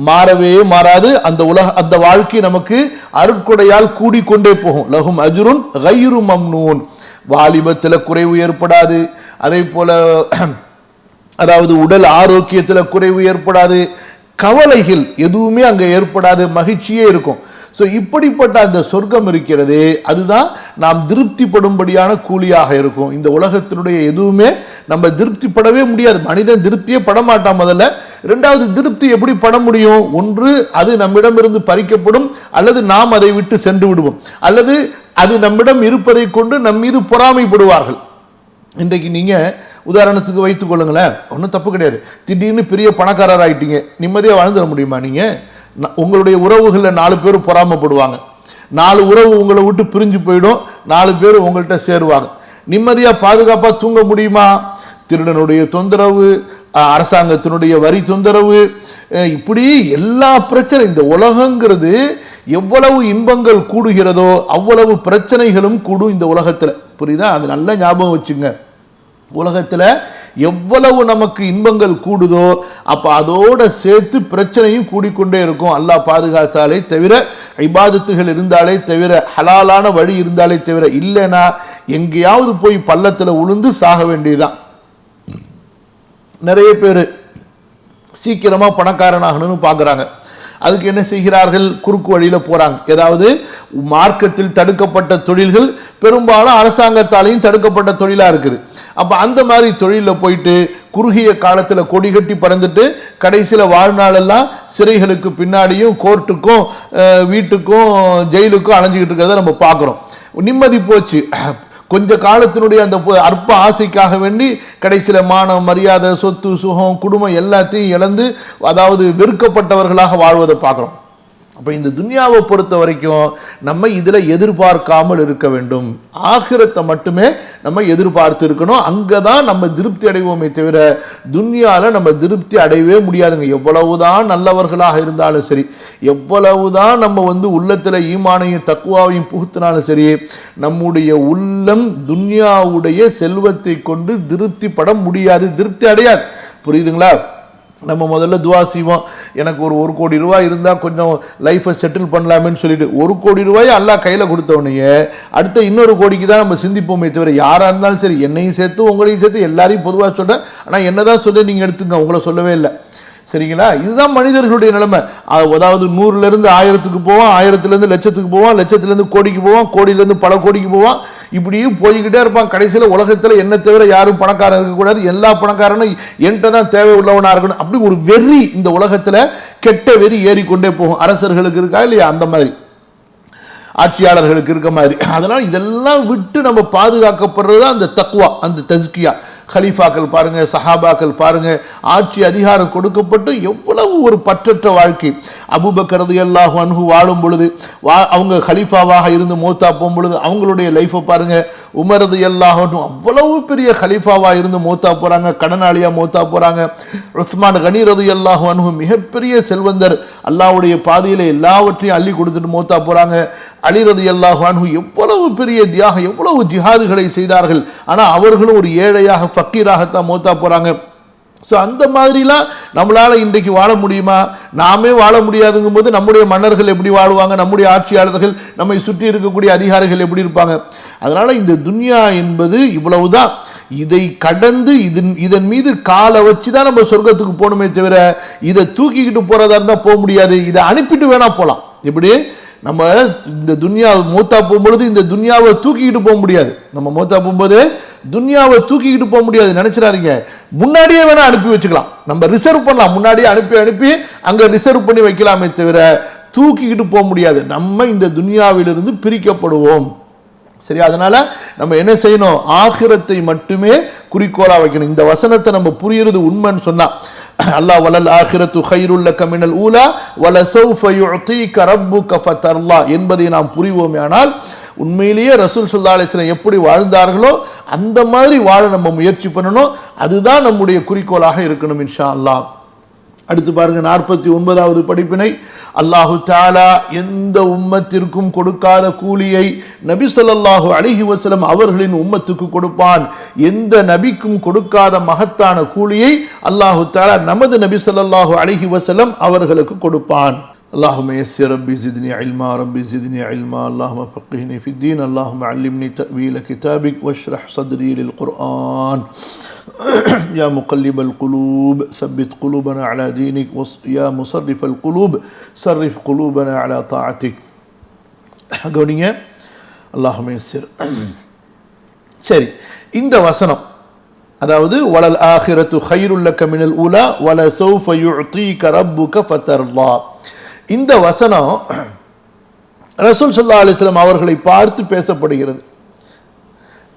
மாறவே மாறாது. அந்த வாழ்க்கை நமக்கு அருட்கொடையால் கூடிக்கொண்டே போகும். லஹும் அஜ்ருன் கைரு மம்னூன். வாலிபத்துல குறைவு ஏற்படாது, அதே போல அதாவது உடல் ஆரோக்கியத்துல குறைவு ஏற்படாது, கவலைகள் எதுவுமே அங்க ஏற்படாது, மகிழ்ச்சியே இருக்கும். ஸோ இப்படிப்பட்ட அந்த சொர்க்கம் இருக்கிறதே, அதுதான் நாம் திருப்திப்படும்படியான கூலியாக இருக்கும். இந்த உலகத்தினுடைய எதுவுமே நம்ம திருப்திப்படவே முடியாது. மனிதன் திருப்தியே படமாட்டான் முதல்ல. இரண்டாவது, திருப்தி எப்படி பட முடியும்? ஒன்று, அது நம்மிடமிருந்து பறிக்கப்படும், அல்லது நாம் அதை விட்டு சென்று விடுவோம், அல்லது அது நம்மிடம் இருப்பதை கொண்டு நம் மீது பொறாமைப்படுவார்கள். இன்றைக்கு நீங்க உதாரணத்துக்கு வைத்துக் கொள்ளுங்களேன், ஒன்றும் தப்பு கிடையாது. திடீர்னு பெரிய பணக்காரர் ஆயிட்டீங்க, நிம்மதியாக வாழ்ந்துட முடியுமா? நீங்க உங்களுடைய உறவுகளில் 4 பேர் பொறாமப்படுவாங்க, 4 உறவு உங்களை விட்டு பிரிஞ்சு போயிடும், 4 பேர் உங்கள்கிட்ட சேருவாங்க. நிம்மதியாக பாதுகாப்பாக தூங்க முடியுமா? திருடனுடைய தொந்தரவு, அரசாங்கத்தினுடைய வரி தொந்தரவு, இப்படி எல்லா பிரச்சனை. இந்த உலகங்கிறது எவ்வளவு இன்பங்கள் கூடுகிறதோ அவ்வளவு பிரச்சனைகளும் கூடும் இந்த உலகத்தில். புரியுதா? அது நல்ல ஞாபகம் வச்சுங்க. உலகத்தில் எவ்வளவு நமக்கு இன்பங்கள் கூடுதோ அப்போ அதோட சேர்த்து பிரச்சனையும் கூடிக்கொண்டே இருக்கும். அல்லாஹ் பாதுகாத்தாலே தவிர, இபாதத்துகள் இருந்தாலே தவிர, ஹலாலான வழி இருந்தாலே தவிர, இல்லைன்னா எங்கேயாவது போய் பள்ளத்தில் உளுந்து சாக வேண்டியதுதான். நிறைய பேர் சீக்கிரமாக பணக்காரனாகணும்னு பார்க்குறாங்க. அதுக்கு என்ன செய்கிறார்கள்? குறுக்கு வழியில் போகிறாங்க. ஏதாவது மார்க்கத்தில் தடுக்கப்பட்ட தொழில்கள் பெரும்பாலும் அரசாங்கத்தாலையும் தடுக்கப்பட்ட தொழிலாக இருக்குது. அப்போ அந்த மாதிரி தொழிலில் போயிட்டு குறுகிய காலத்தில் கொடி கட்டி பறந்துட்டு கடைசியில் வாழ்நாளெல்லாம் சிறைகளுக்கு பின்னாடியும் கோர்ட்டுக்கும் வீட்டுக்கும் ஜெயிலுக்கும் அலைஞ்சிக்கிட்டு இருக்கிறத நம்ம பார்க்குறோம். நிம்மதி போச்சு. கொஞ்ச காலத்தினுடைய அந்த அற்ப ஆசைக்காக வேண்டி கடைசியில் மானம், மரியாதை, சொத்து, சுகம், குடும்பம் எல்லாத்தையும் இழந்து, அதாவது வெறுக்கப்பட்டவர்களாக வாழ்வதை பார்க்குறோம். அப்போ இந்த துன்யாவை பொறுத்த வரைக்கும் நம்ம இதில் எதிர்பார்க்காமல் இருக்க வேண்டும். ஆகிரத்தை மட்டுமே நம்ம எதிர்பார்த்து இருக்கணும். அங்கே தான் நம்ம திருப்தி அடைவோமே தவிர துன்யாவில் நம்ம திருப்தி அடையவே முடியாதுங்க. எவ்வளவுதான் நல்லவர்களாக இருந்தாலும் சரி, எவ்வளவுதான் நம்ம உள்ளத்தில் ஈமானையும் தக்குவாவையும் புகுத்தினாலும் சரி, நம்முடைய உள்ளம் துன்யாவுடைய செல்வத்தை கொண்டு திருப்தி பட முடியாது, திருப்தி அடையாது. புரியுதுங்களா? நம்ம முதல்ல துவா செய்வோம், எனக்கு ஒரு 1 கோடி ரூபாய் இருந்தால் கொஞ்சம் லைஃப்பை செட்டில் பண்ணலாமேன்னு சொல்லிட்டு 1 கோடி ரூபாய் அல்லாஹ் கையில் கொடுத்தவனையே அடுத்த இன்னொரு கோடிக்கு தான் நம்ம சிந்திப்போமே தவிர, யாராக இருந்தாலும் சரி, என்னையும் சேர்த்து உங்களையும் சேர்த்து எல்லாரையும் பொதுவாக சொல்கிறேன். ஆனால் என்ன தான் சொல்ல நீங்கள் எடுத்துங்க, உங்களை சொல்லவே இல்லை. சரிங்களா? இதுதான் மனிதர்களுடைய நிலைமை. அதாவது 100லேருந்து 1000க்கு போவான், 1000லேருந்து லட்சத்துக்கு போவான், லட்சத்துலேருந்து கோடிக்கு போவான், கோடியிலேருந்து பல கோடிக்கு போவான். இப்படியும் போய்கிட்டே இருப்பான். கடைசியில் உலகத்தில் என்ன தவிர யாரும் பணக்காரன் இருக்கக்கூடாது, எல்லா பணக்காரனும் என்கிட்ட தான் தேவை உள்ளவனாக இருக்கணும், அப்படி ஒரு வெறி இந்த உலகத்தில் கெட்ட வெறி ஏறிக்கொண்டே போகும். அரசர்களுக்கு இருக்கா இல்லையா? அந்த மாதிரி ஆட்சியாளர்களுக்கு இருக்க மாதிரி. அதனால் இதெல்லாம் விட்டு நம்ம பாதுகாக்கப்படுறது அந்த தக்வா, அந்த தஸ்கியா. ஹலீஃபாக்கள் பாருங்க, சஹாபாக்கள் பாருங்க, ஆட்சி அதிகாரம் கொடுக்கப்பட்டு எவ்வளவு ஒரு பற்றற்ற வாழ்க்கை. அபூபக்கர் ரலியல்லாஹு அன்ஹு வாழும் பொழுது, அவங்க ஹலீஃபாவாக இருந்து மௌத்தா போகும் பொழுது அவங்களுடைய லைஃப்பை பாருங்க. உமர் ரலியல்லாஹு அன்ஹு அவ்வளவு பெரிய ஹலீஃபாவாக இருந்து மௌத்தா போறாங்க, கடனாளியா மௌத்தா போறாங்க. உஸ்மான் கனி ரலியல்லாஹு அன்ஹு மிகப்பெரிய செல்வந்தர், அல்லாஹ்வுடைய பாதையில எல்லாவற்றையும் அள்ளி கொடுத்துட்டு மௌத்தா போறாங்க. அலி ரலியல்லாஹு அன்ஹு எவ்வளவு பெரிய தியாகம், எவ்வளவு ஜிஹாதுகளை செய்தார்கள். ஆனால் அவர்களும் ஒரு ஏழையாக ஃபக்கீராகத்தான் மௌத்தா போறாங்க. ஸோ அந்த மாதிரிலாம் நம்மளால இன்றைக்கு வாழ முடியுமா? நாமே வாழ முடியாதுங்கும் போது நம்முடைய மன்னர்கள் எப்படி வாழ்வாங்க, நம்முடைய ஆட்சியாளர்கள், நம்மை சுற்றி இருக்கக்கூடிய அதிகாரிகள் எப்படி இருப்பாங்க? அதனால இந்த துன்யா என்பது இவ்வளவுதான். இதை கடந்து இதன் மீது காலை வச்சு தான் நம்ம சொர்க்கத்துக்கு போகணுமே தவிர இதை தூக்கிக்கிட்டு போறதா இருந்தால் போக முடியாது. இதை அனுப்பிட்டு வேணா போகலாம். எப்படி நம்ம இந்த துன்யா மௌத்தா போகும்பொழுது இந்த துன்யாவை தூக்கிக்கிட்டு போக முடியாது. நம்ம மௌத்தா போகும்போது துன்யாவை தூக்கிக்கிட்டு போக முடியாது நினைச்சிடாதீங்க. முன்னாடியே வேணா அனுப்பி வச்சுக்கலாம், நம்ம ரிசர்வ் பண்ணலாம். முன்னாடியே அனுப்பி அங்க ரிசர்வ் பண்ணி வைக்கலாமே தவிர தூக்கிக்கிட்டு போக முடியாது. நம்ம இந்த துன்யாவிலிருந்து பிரிக்கப்படுவோம். சரி, அதனால நம்ம என்ன செய்யணும்? ஆகிரத்தை மட்டுமே குறிக்கோளா வைக்கணும். இந்த வசனத்தை நம்ம புரியுறது உண்மைன்னு சொன்னா, அல்லாஹ் வலல் ஆகிரத்து கைருல் லக மினல் ஊலா வலசௌஃப யுஅதீக ரப்புக ஃபதர்லா என்பதை நாம் புரிவோமே. ஆனால் உண்மையிலேயே ரசூல் ஸல்லல்லாஹு அலைஹி வஸல்லம் எப்படி வாழ்ந்தார்களோ அந்த மாதிரி வாழ நம்ம முயற்சி பண்ணணும். அதுதான் நம்முடைய குறிக்கோளாக இருக்கணும் இன்ஷா அல்லாஹ். அடுத்து பாருங்க 49வது படிப்பினை. அல்லாஹு தஆலா எந்த உம்மத்திற்கும் கொடுக்காத கூலியை நபி ஸல்லல்லாஹு அலைஹி வஸல்லம் அவர்களின் உம்மத்துக்கு கொடுப்பான். எந்த நபிக்கும் கொடுக்காத மகத்தான கூலியை அல்லாஹு தஆலா நமது நபி ஸல்லல்லாஹு அலைஹி வஸல்லம் அவர்களுக்கு கொடுப்பான். اللهم يسر ربي زدني علما ربي زدني علما اللهم فقهني في الدين اللهم علمني تأويل كتابك واشرح صدري للقرآن يا مقلب القلوب ثبت قلوبنا على دينك يا مصرف القلوب صرف قلوبنا على طاعتك. கவனிங்க, اللهم يسر. சரி, இந்த வசனம் அதாவது வலல் ஆகிரத்து கைருல் லக மினல் ஊலா வலசௌஃப யுஅதீக ரப்புக ஃபதர்லா. இந்த வசனம் ரசூல் ஸல்லல்லாஹு அலைஹி வஸல்லம் அவர்களை பார்த்து பேசப்படுகிறது.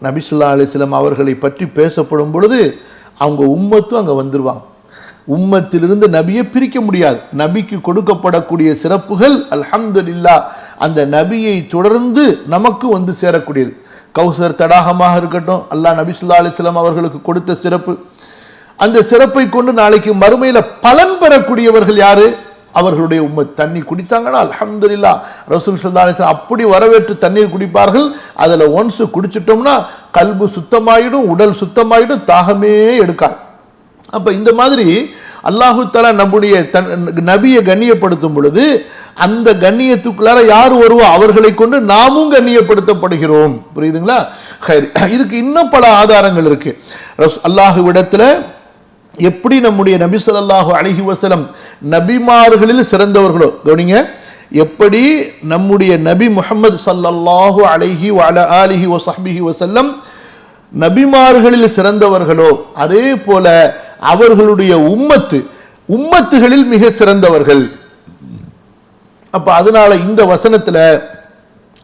நபி ஸல்லல்லாஹு அலைஹி வஸல்லம் அவர்களை பற்றி பேசப்படும் பொழுது அவங்க உம்மத்தும் அங்கே வந்துருவாங்க. உம்மத்திலிருந்து நபியை பிரிக்க முடியாது. நபிக்கு கொடுக்கப்படக்கூடிய சிறப்புகள் அல்ஹம்துலில்லாஹ் அந்த நபியை தொடர்ந்து நமக்கு வந்து சேரக்கூடியது. கௌசர் தடாகமாக இருக்கட்டும், அல்லாஹ் நபி ஸல்லல்லாஹு அலைஹி வஸல்லம் அவர்களுக்கு கொடுத்த சிறப்பு. அந்த சிறப்பை கொண்டு நாளைக்கு மறுமையில பலன் பெறக்கூடியவர்கள் யாரு? அவர்களுடைய உம்மத். தண்ணி குடித்தாங்கன்னா அல்ஹம்துலில்லாஹ் ரசூல் ஸல்லல்லாஹு அலைஹி வஸல்லம் அப்படி வரவேற்று தண்ணீர் குடிப்பார்கள். அதில் ஒன்ஸ் குடிச்சிட்டோம்னா கல்பு சுத்தமாயிடும், உடல் சுத்தமாயிடும், தாகமே எடுக்காது. அப்போ இந்த மாதிரி அல்லாஹு தஆலா நம்முடைய நபியை கண்ணியப்படுத்தும் பொழுது அந்த கண்ணியத்துக்குள்ளார யார் வருவோ அவர்களை கொண்டு நாமும் கண்ணியப்படுத்தப்படுகிறோம். புரியுதுங்களா? இதுக்கு இன்னும் பல ஆதாரங்கள் இருக்கு. அல்லாஹுவிடத்தில் எப்படி நம்முடைய நபி ஸல்லல்லாஹு அலைஹி வஸல்லம் நபிமார்களில் சிறந்தவர்களோ, கவனிங்க, எப்படி நம்முடைய நபி முஹம்மது ஸல்லல்லாஹு அலைஹி வஅலா ஆலிஹி வஸஹ்பிஹி வஸல்லம் நபிமார்களில் சிறந்தவர்களோ அதே போல அவர்களுடைய உம்மத்துகளில் மிக சிறந்தவர்கள். அப்ப அதனால இந்த வசனத்துல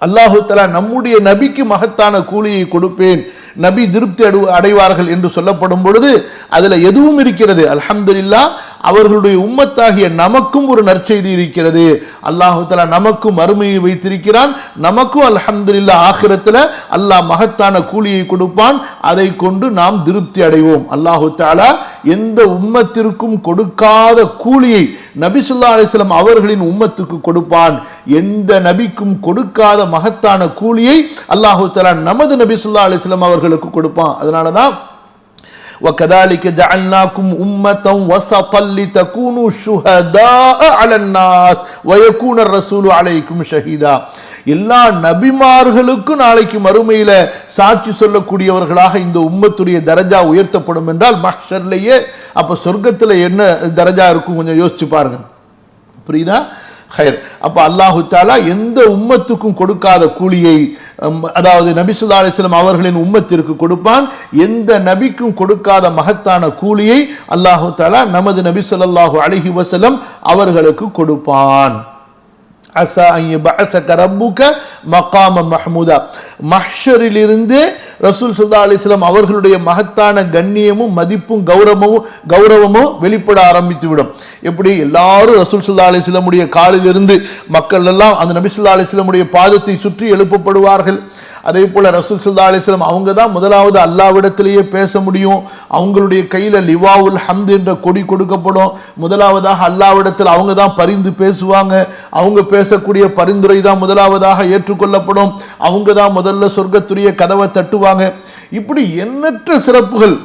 அல்லாஹு தஆலா நம்முடைய நபிக்கு மகத்தான கூலியை கொடுப்பேன், நபி திருப்தி அடைவார்கள் என்று சொல்லப்படும் பொழுது அதுல எதுவும் இருக்கிறது. அல்ஹம்துலில்லாஹ் அவர்களுடைய உம்மத்தாகிய நமக்கும் ஒரு நற்செய்தி இருக்கிறது. அல்லாஹு தஆலா நமக்கும் மறுமையை வைத்திருக்கிறான். நமக்கும் அல்ஹம்துலில்லாஹ் ஆகிரத்தில் அல்லாஹ் மகத்தான கூலியை கொடுப்பான். அதை கொண்டு நாம் திருப்தி அடைவோம். அல்லாஹு தஆலா எந்த உம்மத்திற்கும் கொடுக்காத கூலியை நபி ஸல்லல்லாஹு அலைஹி வஸல்லம் அவர்களின் உம்மத்துக்கு கொடுப்பான். எந்த நபிக்கும் கொடுக்காத மகத்தான கூலியை அல்லாஹு தஆலா நமது நபி ஸல்லல்லாஹு அலைஹி வஸல்லம் அவர்களுக்கு கொடுப்பான். அதனாலதான் وَكَذَلِكَ جَعَلْنَاكُمْ أُمَّةً وَسَطًا لِتَكُونُوا شُهَدَاءَ عَلَى النَّاسِ وَيَكُونَ الرَّسُولُ عَلَيْكُمْ شَهِيدًا. எல்லா நபிமார்களுக்கும் நாளைக்கு மறுமையில சாட்சி சொல்லக்கூடியவர்களாக இந்த உம்மத்துடைய தரஜா உயர்த்தப்படும் என்றால் மஹ்ஷர்லயே அப்ப சொர்க்கத்துல என்ன தரஜா இருக்கும் கொஞ்சம் யோசிச்சு பாருங்க. புரியுதா? ஹைர். அப்ப அல்லாஹு தஆலா எந்த உம்மத்துக்கும் கொடுக்காத கூலியை அதாவது நபி ஸல்லல்லாஹு அலைஹி வஸல்லம் அவர்களின் உம்மத்திற்கு கொடுப்பான். எந்த நபிக்கும் கொடுக்காத மகத்தான கூலியை அல்லாஹு தஆலா நமது நபி ஸல்லல்லாஹு அலைஹி வஸல்லம் அவர்களுக்கு கொடுப்பான். அஸா அன் யபஅஸக ரப்புக மகாம மஹ்மூதா. மஹ்ஷரிலிருந்து ரசூல் ஸல்லல்லாஹு அலைஹி வஸல்லம் அவர்களுடைய மகத்தான கண்ணியமும் மதிப்பும் கௌரவமும் வெளிப்பட ஆரம்பித்துவிடும். எப்படி எல்லாரும் ரசூல் ஸல்லல்லாஹு அலைஹி வஸல்லம் உடைய காலிலிருந்து மக்கள் எல்லாம் அந்த நபி ஸல்லல்லாஹு அலைஹி வஸல்லம் உடைய பாதத்தை சுற்றி எழுப்பப்படுவார்கள். அதே போல ரசூல் ஸல்லல்லாஹு அலைஹி வஸல்லம் அவங்க தான் முதலாவது அல்லாஹ்விடத்திலேயே பேச முடியும். அவங்களுடைய கையில லிவாவுல் ஹம்த் என்ற கொடி கொடுக்கப்படும். முதலாவதாக அல்லாஹ்விடத்தில் அவங்க தான் பரிந்து பேசுவாங்க. அவங்க பேசக்கூடிய பரிந்துரை தான் முதலாவதாக ஏற்றுக்கொள்ளப்படும். அவங்க தான் முதல்ல சொர்க்கத்துடைய கதவை தட்டுவாங்க. இப்படி எண்ணற்ற சிறப்புகள்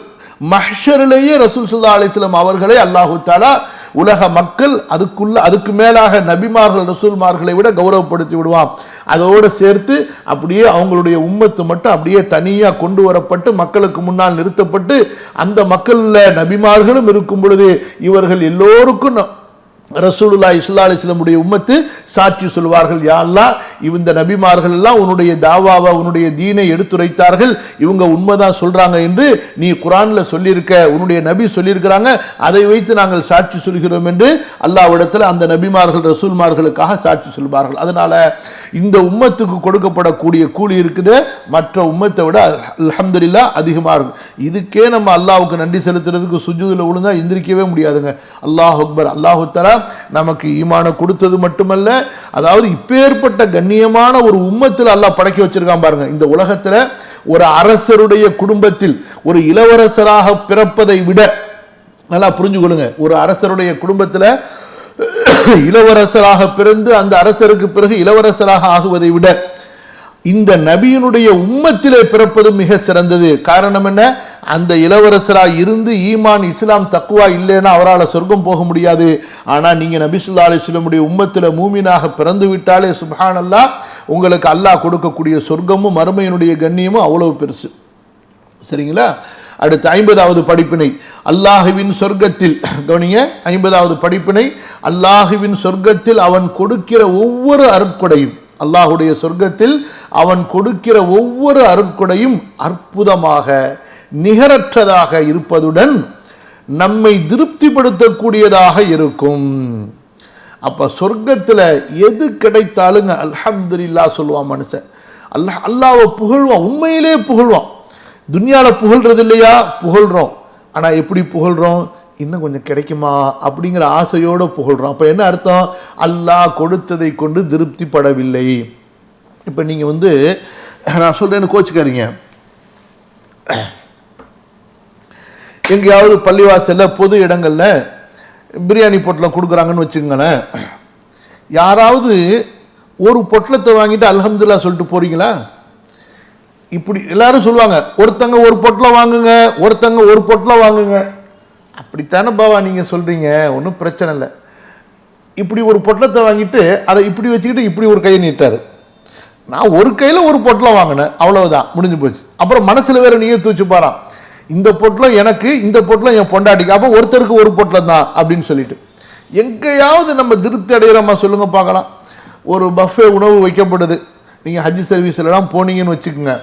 மஹ்ஷரிலேயே ரசூல் ஸல்லல்லாஹு அலைஹி வஸல்லம் அவர்களை அல்லாஹு தஆலா உலக மக்கள் அதுக்கு மேலாக நபிமார்கள் ரசூல்மார்களை விட கௌரவப்படுத்தி விடுவான். அதோடு சேர்த்து அப்படியே அவங்களுடைய உம்மத்து மட்டும் அப்படியே தனியா கொண்டு வரப்பட்டு மக்களுக்கு முன்னால் நிறுத்தப்பட்டு அந்த மக்கள்ல நபிமார்களும் இருக்கும் பொழுது இவர்கள் எல்லோருக்கும் ரசூலுல்லாஹி ஸல்லல்லாஹு அலைஹி வஸல்லம் உடைய உம்மத்து சாட்சி சொல்வார்கள். யா அல்லாஹ், இந்த நபிமார்கள் எல்லாம் உன்னுடைய தாவாவை உன்னுடைய தீனை எடுத்துரைத்தார்கள், இவங்க உண்மைதான் சொல்றாங்க என்று நீ குர்ஆன்ல சொல்லியிருக்க, உன்னுடைய நபி சொல்லியிருக்கிறாங்க, அதை வைத்து நாங்கள் சாட்சி சொல்கிறோம் என்று அல்லாஹ்விடத்தில் அந்த நபிமார்கள் ரசூல்மார்களுக்காக சாட்சி சொல்வார்கள். அதனால இந்த உம்மத்துக்கு கொடுக்கப்படக்கூடிய கூலி இருக்குது மற்ற உம்மத்தை விட அல்ஹம்துலில்லாஹ் அதிகமா இருக்கும். இதுக்கே நம்ம அல்லாஹ்வுக்கு நன்றி செலுத்துறதுக்கு சுஜூதுல விழுந்தா எந்திரிக்கவே முடியாதுங்க. அல்லாஹ் அக்பர். அல்லாஹு தஆலா நமக்கு ஈமான கொடுத்தது மட்டுமல்ல, அதாவது இப்பேற்பட்ட கண்ணியமான ஒரு உம்மத்தில் அல்லாஹ் படைக்க வச்சிருக்கான் பாருங்க. இந்த உலகத்துல ஒரு அரசருடைய குடும்பத்தில் ஒரு இளவரசராக பிறப்பதை விட, நல்லா புரிஞ்சு கொள்ளுங்க, ஒரு அரசருடைய குடும்பத்தில் இளவரசராக பிறந்து அந்த அரசருக்கு பிறகு இளவரசராக ஆகுவதை விட இந்த நபியினுடைய உம்மத்திலே பிறப்பது மிக சிறந்தது. காரணம் என்ன? அந்த இளவரசராக இருந்து ஈமான் இஸ்லாம் தக்குவா இல்லைன்னா அவரால் சொர்க்கம் போக முடியாது. ஆனால் நீங்கள் நபி ஸல்லல்லாஹு அலைஹி வஸல்லம் உடைய உம்மத்தில் மூமினாக பிறந்து விட்டாலே சுப்ஹானல்லாஹ், உங்களுக்கு அல்லாஹ் கொடுக்கக்கூடிய சொர்க்கமும் மறுமையினுடைய கண்ணியமும் அவ்வளவு பெருசு. சரிங்களா? அடுத்து 50வது படிப்பினை, அல்லாஹுவின் சொர்க்கத்தில் கவனிங்க. 50வது படிப்பினை, அல்லாஹுவின் சொர்க்கத்தில் அவன் கொடுக்கிற ஒவ்வொரு அருட்கொடையும், அல்லாஹுடைய சொர்க்கத்தில் அவன் கொடுக்கிற ஒவ்வொரு அருட்கொடையும் அற்புதமாக நிகரற்றதாக இருப்பதுடன் நம்மை திருப்திப்படுத்தக்கூடியதாக இருக்கும். அப்ப சொர்க்கத்துல எது கிடைத்தாலுங்க அல்ஹம்துலில்லாஹ் சொல்லுவான் மனுஷன். அல்லாஹ்வை புகழ்வான், உண்மையிலே புகழ்வான். துன்யால புகழ்றது இல்லையா? புகழ்றோம். ஆனா எப்படி புகழ்றோம்? இன்னும் கொஞ்சம் கிடைக்குமா அப்படிங்கிற ஆசையோட புகழ்றோம். அப்ப என்ன அர்த்தம்? அல்லாஹ் கொடுத்ததை கொண்டு திருப்திப்படவில்லை. இப்ப நீங்க நான் சொல்றேன்னு கோச்சுக்காதீங்க, எங்கேயாவது பள்ளிவாசல்ல பொது இடங்கள்ல பிரியாணி பொட்டலம் கொடுக்குறாங்கன்னு வச்சுக்கோங்களேன், யாராவது ஒரு பொட்டலத்தை வாங்கிட்டு அல்ஹம்துலில்லாஹ் சொல்லிட்டு போறீங்களா? இப்படி எல்லாரும் சொல்லுவாங்க, ஒருத்தங்க ஒரு பொட்டலம் வாங்குங்க, ஒருத்தங்க ஒரு பொட்டலம் வாங்குங்க. அப்படித்தானே பாவா நீங்க சொல்றீங்க, ஒன்றும் பிரச்சனை இல்லை. இப்படி ஒரு பொட்டலத்தை வாங்கிட்டு அதை இப்படி வச்சுக்கிட்டு இப்படி ஒரு கையை நீட்டாரு. நான் ஒரு கையில ஒரு பொட்டலம் வாங்கினேன், அவ்வளவுதான், முடிஞ்சு போச்சு. அப்புறம் மனசுல வேற நீயத்து வச்சு பாரான், இந்த பொட்டலம் எனக்கு, இந்த பொட்டலம் என் பொண்டாட்டிக்கு, அப்போ ஒருத்தருக்கு ஒரு பொட்டலம் தான் அப்படின்னு சொல்லிட்டு. எங்கேயாவது நம்ம திருப்தி அடைகிறோமா சொல்லுங்க பார்க்கலாம். ஒரு பஃபே உணவு வைக்கப்படுது, நீங்க ஹஜ் சர்வீஸ்லாம் போனீங்கன்னு வச்சுக்கோங்க,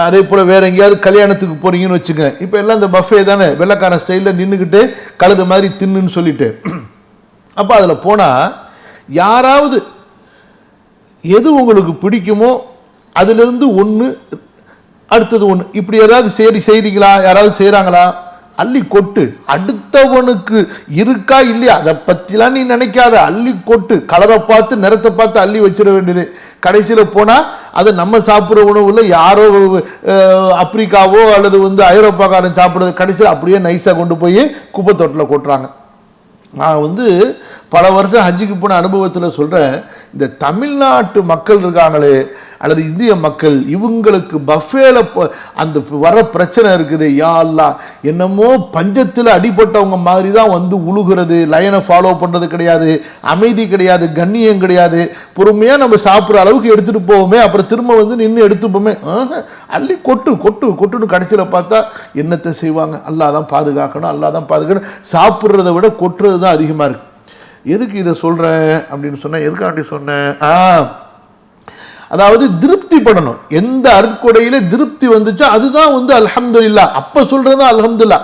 அதே போல வேற எங்கேயாவது கல்யாணத்துக்கு போறீங்கன்னு வச்சுங்க, இப்போ எல்லாம் இந்த பஃபே தானே, வெள்ளைக்கான ஸ்டைலில் நின்றுக்கிட்டு கழுது மாதிரி தின்னுன்னு சொல்லிட்டு. அப்போ அதில் போனால் யாராவது எது உங்களுக்கு பிடிக்குமோ அதிலிருந்து ஒன்று அடுத்தது ஒன்று இப்படி ஏதாவது செய்கிறீங்களா? யாராவது செய்கிறாங்களா? அள்ளி கொட்டு, அடுத்தவனுக்கு இருக்கா இல்லையா அதை பற்றிலாம் நீ நினைக்காத, அள்ளி கொட்டு. கலரை பார்த்து நிறத்தை பார்த்து அள்ளி வச்சிட வேண்டியது. கடைசியில் போனால் அது நம்ம சாப்பிட்ற உணவுல யாரோ ஆப்பிரிக்காவோ அல்லது ஐரோப்பாக்காரன் சாப்பிட்றது கடைசியில் அப்படியே நைஸாக கொண்டு போய் குப்பை தொட்டில் கொட்டுறாங்க. நான் பல வருஷம் ஹஜ்ஜுக்கு போன அனுபவத்தில் சொல்கிறேன், இந்த தமிழ்நாட்டு மக்கள் இருக்காங்களே அல்லது இந்திய மக்கள், இவங்களுக்கு பஃபேல அந்த வர பிரச்சனை இருக்குது. யா அல்லாஹ், என்னமோ பஞ்சத்தில் அடிபட்டவங்க மாதிரி தான் உழுகிறது. லைனை ஃபாலோ பண்ணுறது கிடையாது, அமைதி கிடையாது, கண்ணியம் கிடையாது. பொறுமையாக நம்ம சாப்பிட்ற அளவுக்கு எடுத்துகிட்டு போவோமே, அப்புறம் திரும்ப நின்று எடுத்துப்போமே. அள்ளி கொட்டு கொட்டு கொட்டுன்னு கடைசியில் பார்த்தா என்னத்தை செய்வாங்க? அல்லாஹ் தான் பாதுகாக்கணும், அல்லாஹ் தான் பாதுகாக்கணும். சாப்பிட்றத விட கொட்டுறது தான் அதிகமாக இருக்குது. எதுக்கு இதை சொல்கிறேன் அப்படின்னு சொன்னேன், எதுக்காண்டி சொன்னேன்? அதாவது திருப்தி பண்ணணும். எந்த அருட்கொடையில திருப்தி வந்துச்சோ அதுதான் அல்ஹம்துலில்லாஹ். அப்போ சொல்கிறது தான் அல்ஹம்துலில்லாஹ்.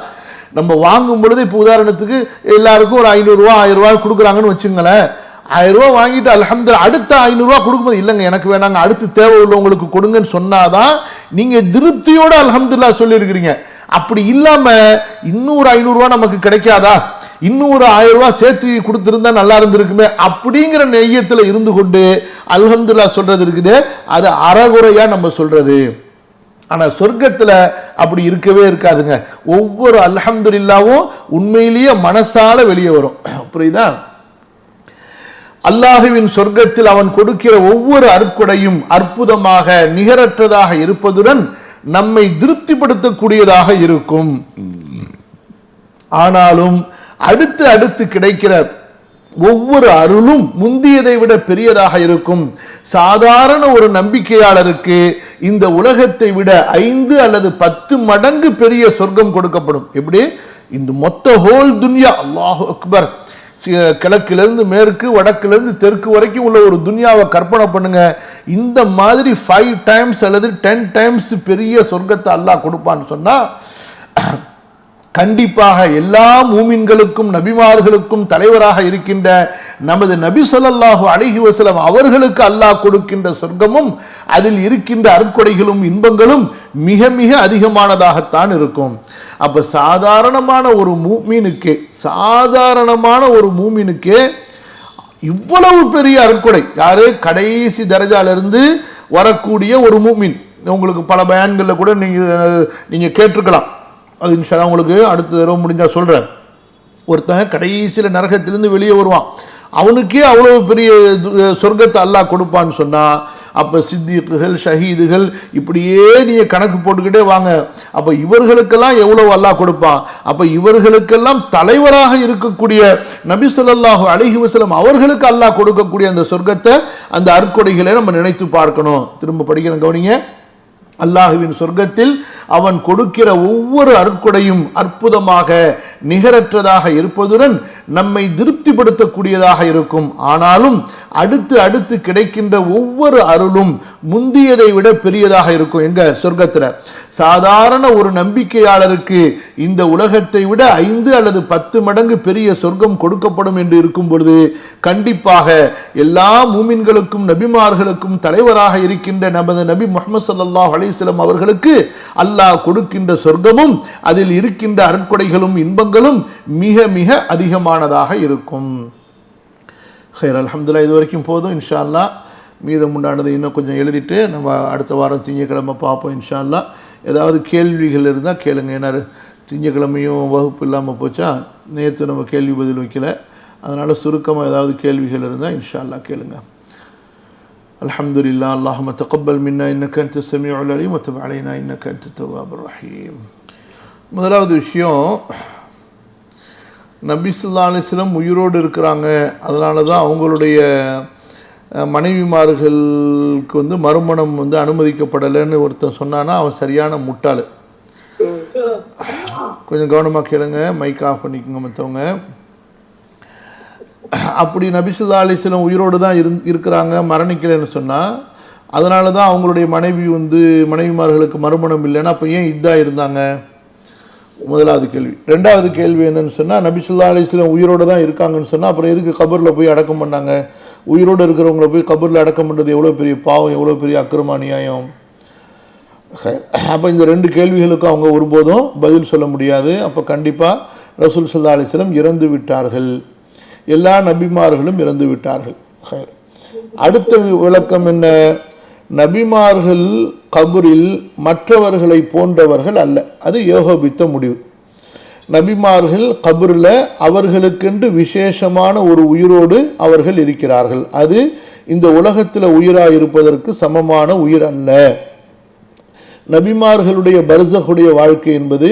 நம்ம வாங்கும் பொழுது இப்போ உதாரணத்துக்கு எல்லாருக்கும் ஒரு 500 ரூபா 1000 ரூபா கொடுக்குறாங்கன்னு வச்சுங்களேன். 1000 ரூபா வாங்கிட்டு அல்ஹம்துலில்லாஹ், அடுத்த 500 ரூபா கொடுக்கும்போது இல்லைங்க எனக்கு வேணாங்க, அடுத்து தேவை உள்ளவங்களுக்கு கொடுங்கன்னு சொன்னாதான் நீங்கள் திருப்தியோட அல்ஹம்துலில்லாஹ் சொல்லியிருக்கிறீங்க. அப்படி இல்லாமல் இன்னொரு 500 ரூபா நமக்கு கிடைக்காதா, இன்னொரு 1000 ரூபா சேர்த்து கொடுத்துருந்தா நல்லா இருந்திருக்குமே அப்படிங்கிற நெய்யத்தில் இருந்து கொண்டு அல்ஹம்துலில்லாஹ் சொல்றது இருக்குது. அது அறகுறையா நம்ம சொல்றது. ஆனா சொர்க்கத்தில் அப்படி இருக்கவே இருக்காதுங்க. ஒவ்வொரு அல்ஹம்துலில்லாவும் உண்மையிலேயே மனசால வெளியே வரும். புரியுதா? அல்லாஹுவின் சொர்க்கத்தில் அவன் கொடுக்கிற ஒவ்வொரு அருட்கொடையும் அற்புதமாக நிகரற்றதாக இருப்பதுடன் நம்மை திருப்திப்படுத்தக்கூடியதாக இருக்கும். ஆனாலும் அடுத்து அடுத்து கிடைக்கிற ஒவ்வொரு அருளும் முந்தியதை விட பெரியதாக இருக்கும். சாதாரண ஒரு நம்பிக்கையாளருக்கு இந்த உலகத்தை விட 5 அல்லது 10 மடங்கு பெரிய சொர்க்கம் கொடுக்கப்படும். எப்படி? இந்த மொத்த ஹோல் துன்யா, அல்லாஹு அக்பர், கிழக்கிலிருந்து மேற்கு வடக்கிலிருந்து தெற்கு வரைக்கும் உள்ள ஒரு துன்யாவை கற்பனை பண்ணுங்க. இந்த மாதிரி 5 டைம்ஸ் அல்லது 10 டைம்ஸ் பெரிய சொர்க்கத்தை அல்லாஹ் கொடுப்பான்னு சொன்னா கண்டிப்பாக எல்லா மூமின்களுக்கும் நபிமார்களுக்கும் தலைவராக இருக்கின்ற நமது நபி ஸல்லல்லாஹு அலைஹி வஸல்லம் அவர்களுக்கு அல்லாஹ் கொடுக்கின்ற சொர்க்கமும் அதில் இருக்கின்ற அருட்கொடைகளும் இன்பங்களும் மிக மிக அதிகமானதாகத்தான் இருக்கும். அப்ப சாதாரணமான ஒரு மூமினுக்கு இவ்வளவு பெரிய அருட்கொடை யாரு? கடைசி தரஜாலிருந்து வரக்கூடிய ஒரு மூமின். உங்களுக்கு பல பயான்களில் கூட நீங்க கேட்டிருக்கலாம். அது இன்ஷால்லா உங்களுக்கு அடுத்த தடவை முடிஞ்சா சொல்றேன். ஒருத்தன் கடைசியில் நரகத்திலிருந்து வெளியே வருவான், அவனுக்கே அவ்வளவு பெரிய சொர்க்கத்தை அல்லாஹ் கொடுப்பான்னு சொன்னா, அப்ப சித்திக்குகள் ஷஹீதுகள் இப்படியே நீங்க கணக்கு போட்டுக்கிட்டே வாங்க. அப்ப இவர்களுக்கெல்லாம் எவ்வளவு அல்லாஹ் கொடுப்பான். அப்ப இவர்களுக்கெல்லாம் தலைவராக இருக்கக்கூடிய நபி ஸல்லல்லாஹு அலைஹி வஸல்லம் அவர்களுக்கு அல்லாஹ் கொடுக்கக்கூடிய அந்த சொர்க்கத்தை, அந்த அருட்கொடைகளை நம்ம நினைத்து பார்க்கணும். திரும்ப படிக்கிறேன், கவனிங்க. அல்லாஹுவின் சொர்க்கத்தில் அவன் கொடுக்கிற ஒவ்வொரு அருட்கொடையும் அற்புதமாக நிகரற்றதாக இருப்பதுடன் நம்மை திருப்திப்படுத்தக்கூடியதாக இருக்கும். ஆனாலும் அடுத்து அடுத்து கிடைக்கின்ற ஒவ்வொரு அருளும் முந்தியதை விட பெரியதாக இருக்கும். எங்க? சொர்க்கத்தில். சாதாரண ஒரு நம்பிக்கையாளருக்கு இந்த உலகத்தை விட 5 அல்லது 10 மடங்கு பெரிய சொர்க்கம் கொடுக்கப்படும் என்று இருக்கும் பொழுது கண்டிப்பாக எல்லா மூமின்களுக்கும் நபிமார்களுக்கும் தலைவராக இருக்கின்ற நமது நபி முஹம்மது ஸல்லல்லாஹு அலைஹி வஸல்லம் அவர்களுக்கு அல்லாஹ் கொடுக்கின்ற சொர்க்கமும் அதில் இருக்கின்ற அருட்கொடைகளும் இன்பங்களும் மிக மிக அதிகமானதாக இருக்கும். ஹைர், அல்ஹம்துலில்லாஹ். இது வரைக்கும் போதும். இன்ஷா அல்லாஹ் மீதம் உண்டானது இன்னும் கொஞ்சம் எழுதிட்டு நம்ம அடுத்த வாரம் திங்கக்கிழமை பார்ப்போம். இன்ஷா அல்லாஹ். ஏதாவது கேள்விகள் இருந்தால் கேளுங்க. ஏன்னா திங்கக்கிழமையும் வகுப்பு இல்லாமல் போச்சா, நேற்று நம்ம கேள்வி பதில் வைக்கல. அதனால் சுருக்கமாக ஏதாவது கேள்விகள் இருந்தால் இன்ஷா அல்லாஹ் கேளுங்க. அல்ஹம்துலில்லாஹ். அல்லாஹும்ம தகப்பல் மின்னா இன்னக அன்த ஸமீஉல் அலீம் வ தப் அலைனா இன்னக அன்த தவ்வாபுர் ரஹீம். முதலாவது விஷயம், நபி ஸல்லல்லாஹு அலைஹி வஸல்லம் உயிரோடு இருக்கிறாங்க, அதனால தான் அவங்களுடைய மனைவிமார்களுக்கு மறுமணம் அனுமதிக்கப்படலைன்னு ஒருத்தன் சொன்னான்னா அவன் சரியான முட்டாள். கொஞ்சம் கவனமாக கேளுங்க, மைக் ஆஃப் பண்ணிக்கோங்க மற்றவங்க. அப்படி நபி ஸல்லல்லாஹு அலைஹி வஸல்லம் உயிரோடு தான் இருக்கிறாங்க, மரணிக்கலைன்னு சொன்னால் அதனால தான் அவங்களுடைய மனைவிமார்களுக்கு மறுமணம் இல்லைன்னா அப்போ ஏன் இதா இருந்தாங்க? முதலாவது கேள்வி. ரெண்டாவது கேள்வி என்னன்னு சொன்னால், நபி ஸல்லல்லாஹு அலைஹி வஸல்லம் உயிரோடு தான் இருக்காங்கன்னு சொன்னால் அப்புறம் எதுக்கு கபரில் போய் அடக்கம் பண்ணாங்க? உயிரோடு இருக்கிறவங்கள போய் கபரில் அடக்கம் பண்ணுறது எவ்வளோ பெரிய பாவம், எவ்வளோ பெரிய அக்கிரம அநியாயம். அப்போ இந்த ரெண்டு கேள்விகளுக்கும் அவங்க ஒருபோதும் பதில் சொல்ல முடியாது. அப்போ கண்டிப்பாக ரசூல் ஸல்லல்லாஹு அலைஹி வஸல்லம் இறந்து விட்டார்கள், எல்லா நபிமார்களும் இறந்து விட்டார்கள். அடுத்த விளக்கம் என்ன? நபிமார்கள் கபரில் மற்றவர்களை போன்றவர்கள் அல்ல, அது யோகபித்த முடிவு. நபிமார்கள் கபரில் அவர்களுக்கென்று விசேஷமான ஒரு உயிரோடு அவர்கள் இருக்கிறார்கள். அது இந்த உலகத்தில் உயிராக இருப்பதற்கு சமமான உயிர் அல்ல. நபிமார்களுடைய பர்சகுடைய வாழ்க்கை என்பது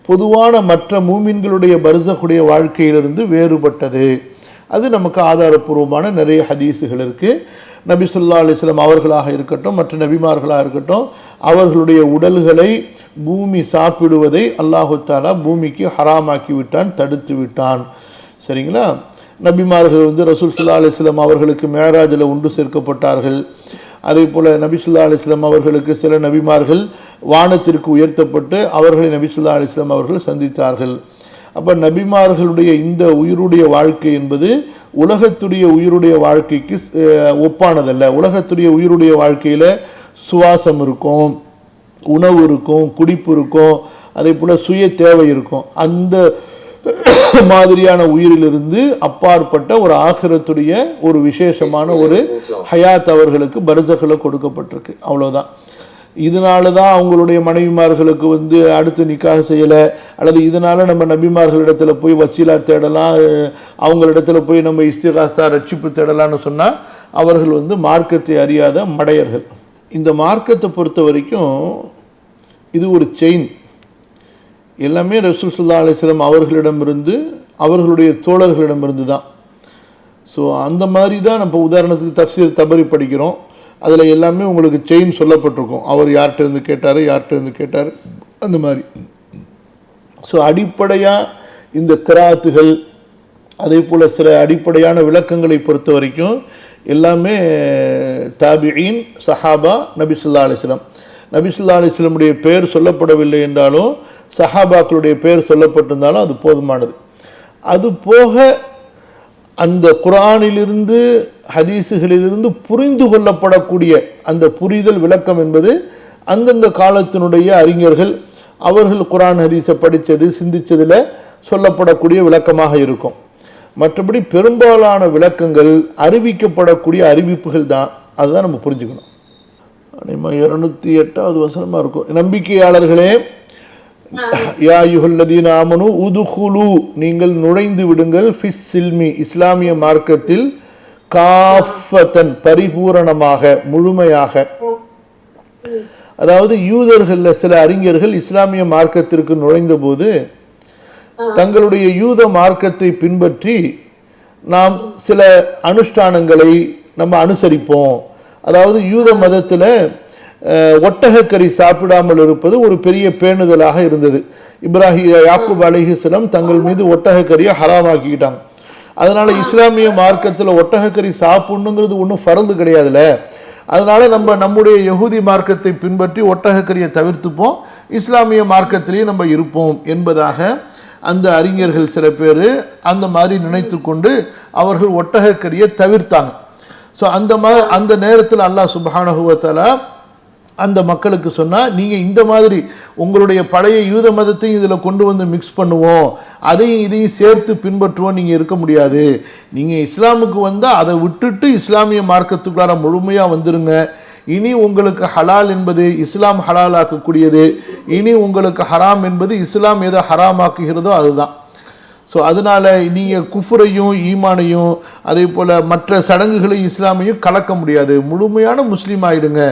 பொதுவான மற்ற மூமின்களுடைய பர்சகுடைய வாழ்க்கையிலிருந்து வேறுபட்டது. அது நமக்கு ஆதாரபூர்வமான நிறைய ஹதீஸுகள் இருக்குது. நபி ஸல்லல்லாஹு அலைஹி வஸல்லம் அவர்களாக இருக்கட்டும், மற்ற நபிமார்களாக இருக்கட்டும், அவர்களுடைய உடல்களை பூமி சாப்பிடுவதை அல்லாஹு தஆலா பூமிக்கு ஹராமாக்கி விட்டான், தடுத்து விட்டான். சரிங்களா? நபிமார்கள் ரசூல் ஸல்லல்லாஹு அலைஹி வஸல்லம் அவர்களுக்கு மேராஜில் ஒன்று சேர்க்கப்பட்டார்கள். அதே போல் நபி ஸல்லல்லாஹு அலைஹி வஸல்லம் அவர்களுக்கு சில நபிமார்கள் வானத்திற்கு உயர்த்தப்பட்டு அவர்களை நபி ஸல்லல்லாஹு அலைஹி வஸல்லம் அவர்கள் சந்தித்தார்கள். அப்போ நபிமார்களுடைய இந்த உயிருடைய வாழ்க்கை என்பது உலகத்துடைய உயிருடைய வாழ்க்கைக்கு ஒப்பானதல்ல. உலகத்துடைய உயிருடைய வாழ்க்கையில் சுவாசம் இருக்கும், உணவு இருக்கும், குடிப்பு இருக்கும், அதே போல் சுய தேவை இருக்கும். அந்த மாதிரியான உயிரிலிருந்து அப்பாற்பட்ட ஒரு ஆகிரத்துடைய ஒரு விசேஷமான ஒரு ஹயாத் அவர்களுக்கு பர்சகில் கொடுக்கப்பட்டிருக்கு. அவ்வளோதான். இதனால தான் அவங்களுடைய மனைவிமார்களுக்கு அடுத்து நிக்காக செய்யலை, அல்லது இதனால் நம்ம நபிமார்களிடத்தில் போய் வசீலா தேடலாம், அவங்களிடத்துல போய் நம்ம இஸ்திகாசா ரட்சிப்பு தேடலான்னு சொன்னால் அவர்கள் மார்க்கத்தை அறியாத மடையர்கள். இந்த மார்க்கத்தை பொறுத்த வரைக்கும் இது ஒரு செயின். எல்லாமே ரசூல் ஸல்லல்லாஹு அலைஹி வஸல்லம் அவர்களிடமிருந்து அவர்களுடைய தோழர்களிடமிருந்து தான். ஸோ அந்த மாதிரி தான் நம்ம உதாரணத்துக்கு தஃப்சீர் தபரி படிக்கிறோம், அதில் எல்லாமே உங்களுக்கு செயின் சொல்லப்பட்டிருக்கும். அவர் யார்கிட்ட இருந்து கேட்டார், யார்கிட்ட இருந்து கேட்டார், அந்த மாதிரி. ஸோ அடிப்படையாக இந்த கிராத்துகள் அதே போல் சில அடிப்படையான விளக்கங்களை பொறுத்த வரைக்கும் எல்லாமே தாபிஈன், சஹாபா, நபி ஸல்லல்லாஹு அலைஹி வஸல்லம். நபி ஸல்லல்லாஹு அலைஹி வஸல்லமுடைய பெயர் சொல்லப்படவில்லை என்றாலும் சஹாபாக்களுடைய பெயர் சொல்லப்பட்டிருந்தாலும் அது போதுமானது. அது போக அந்த குர்ஆனிலிருந்து ஹதீஸுகளிலிருந்து புரிந்து கொள்ளப்படக்கூடிய அந்த புரிதல் விளக்கம் என்பது அந்தந்த காலத்தினுடைய அறிஞர்கள் அவர்கள் குர்ஆன் ஹதீஸை படித்தது சிந்தித்ததில் சொல்லப்படக்கூடிய விளக்கமாக இருக்கும். மற்றபடி பெரும்பாலான விளக்கங்கள் அறிவிக்கப்படக்கூடிய அறிவிப்புகள் தான். அதுதான் நம்ம புரிஞ்சுக்கணும். 208வது வசனமாக இருக்கும். நம்பிக்கையாளர்களே, யா அய்யுஹல்லதீன ஆமனு உதுகுலு, நீங்கள் நுழைந்து விடுங்கள், ஃபிஸ் சில்மி, இஸ்லாமிய மார்க்கத்தில், காஃபத்தன், பரிபூரணமாக, முழுமையாக. அதாவது யூதர்களில் சில அறிஞர்கள் இஸ்லாமிய மார்க்கத்திற்கு நுழைந்த போது தங்களுடைய யூத மார்க்கத்தை பின்பற்றி நாம் சில அனுஷ்டானங்களை நம்ம அனுசரிப்போம். அதாவது யூத மதத்தில் ஒட்டகக்கறி சாப்பிடாமல் இருப்பது ஒரு பெரிய பேணுதலாக இருந்தது. யாக்கூப் அலைஹிஸ்ஸலாம் தங்கள் மீது ஒட்டகக்கறியை ஹராமாக்கிக்கிட்டாங்க. அதனால இஸ்லாமிய மார்க்கத்தில் ஒட்டகக்கறி சாப்பிடணுங்கிறது ஒன்றும் ஃபர்து கிடையாதுல்ல. அதனால நம்முடைய யஹூதி மார்க்கத்தை பின்பற்றி ஒட்டகக்கறியை தவிர்த்துப்போம், இஸ்லாமிய மார்க்கத்திலேயே நம்ம இருப்போம் என்பதாக அந்த அறிஞர்கள் சில பேர் அந்த மாதிரி நினைத்து கொண்டு அவர்கள் ஒட்டகக்கறியை தவிர்த்தாங்க. ஸோ அந்த நேரத்தில் அல்லாஹ் சுப்ஹானஹு வ தஆலா அந்த மக்களுக்கு சொன்னால், நீங்கள் இந்த மாதிரி உங்களுடைய பழைய யூத மதத்தையும் இதில் கொண்டு வந்து மிக்ஸ் பண்ணுவோம், அதையும் இதையும் சேர்த்து பின்பற்றுவோம், நீங்கள் இருக்க முடியாது. நீங்கள் இஸ்லாமுக்கு வந்தால் அதை விட்டுட்டு இஸ்லாமிய மார்க்கத்துக்குள்ளார முழுமையாக வந்துருங்க. இனி உங்களுக்கு ஹலால் என்பது இஸ்லாம் ஹலாலாக்கக்கூடியது, இனி உங்களுக்கு ஹராம் என்பது இஸ்லாம் எதை ஹராமாக்குகிறதோ அதுதான். ஸோ அதனால் நீங்கள் குஃபுரையும் ஈமானையும் அதே போல் மற்ற சடங்குகளையும் இஸ்லாமையும் கலக்க முடியாது. முழுமையான முஸ்லீம் ஆகிடுங்க.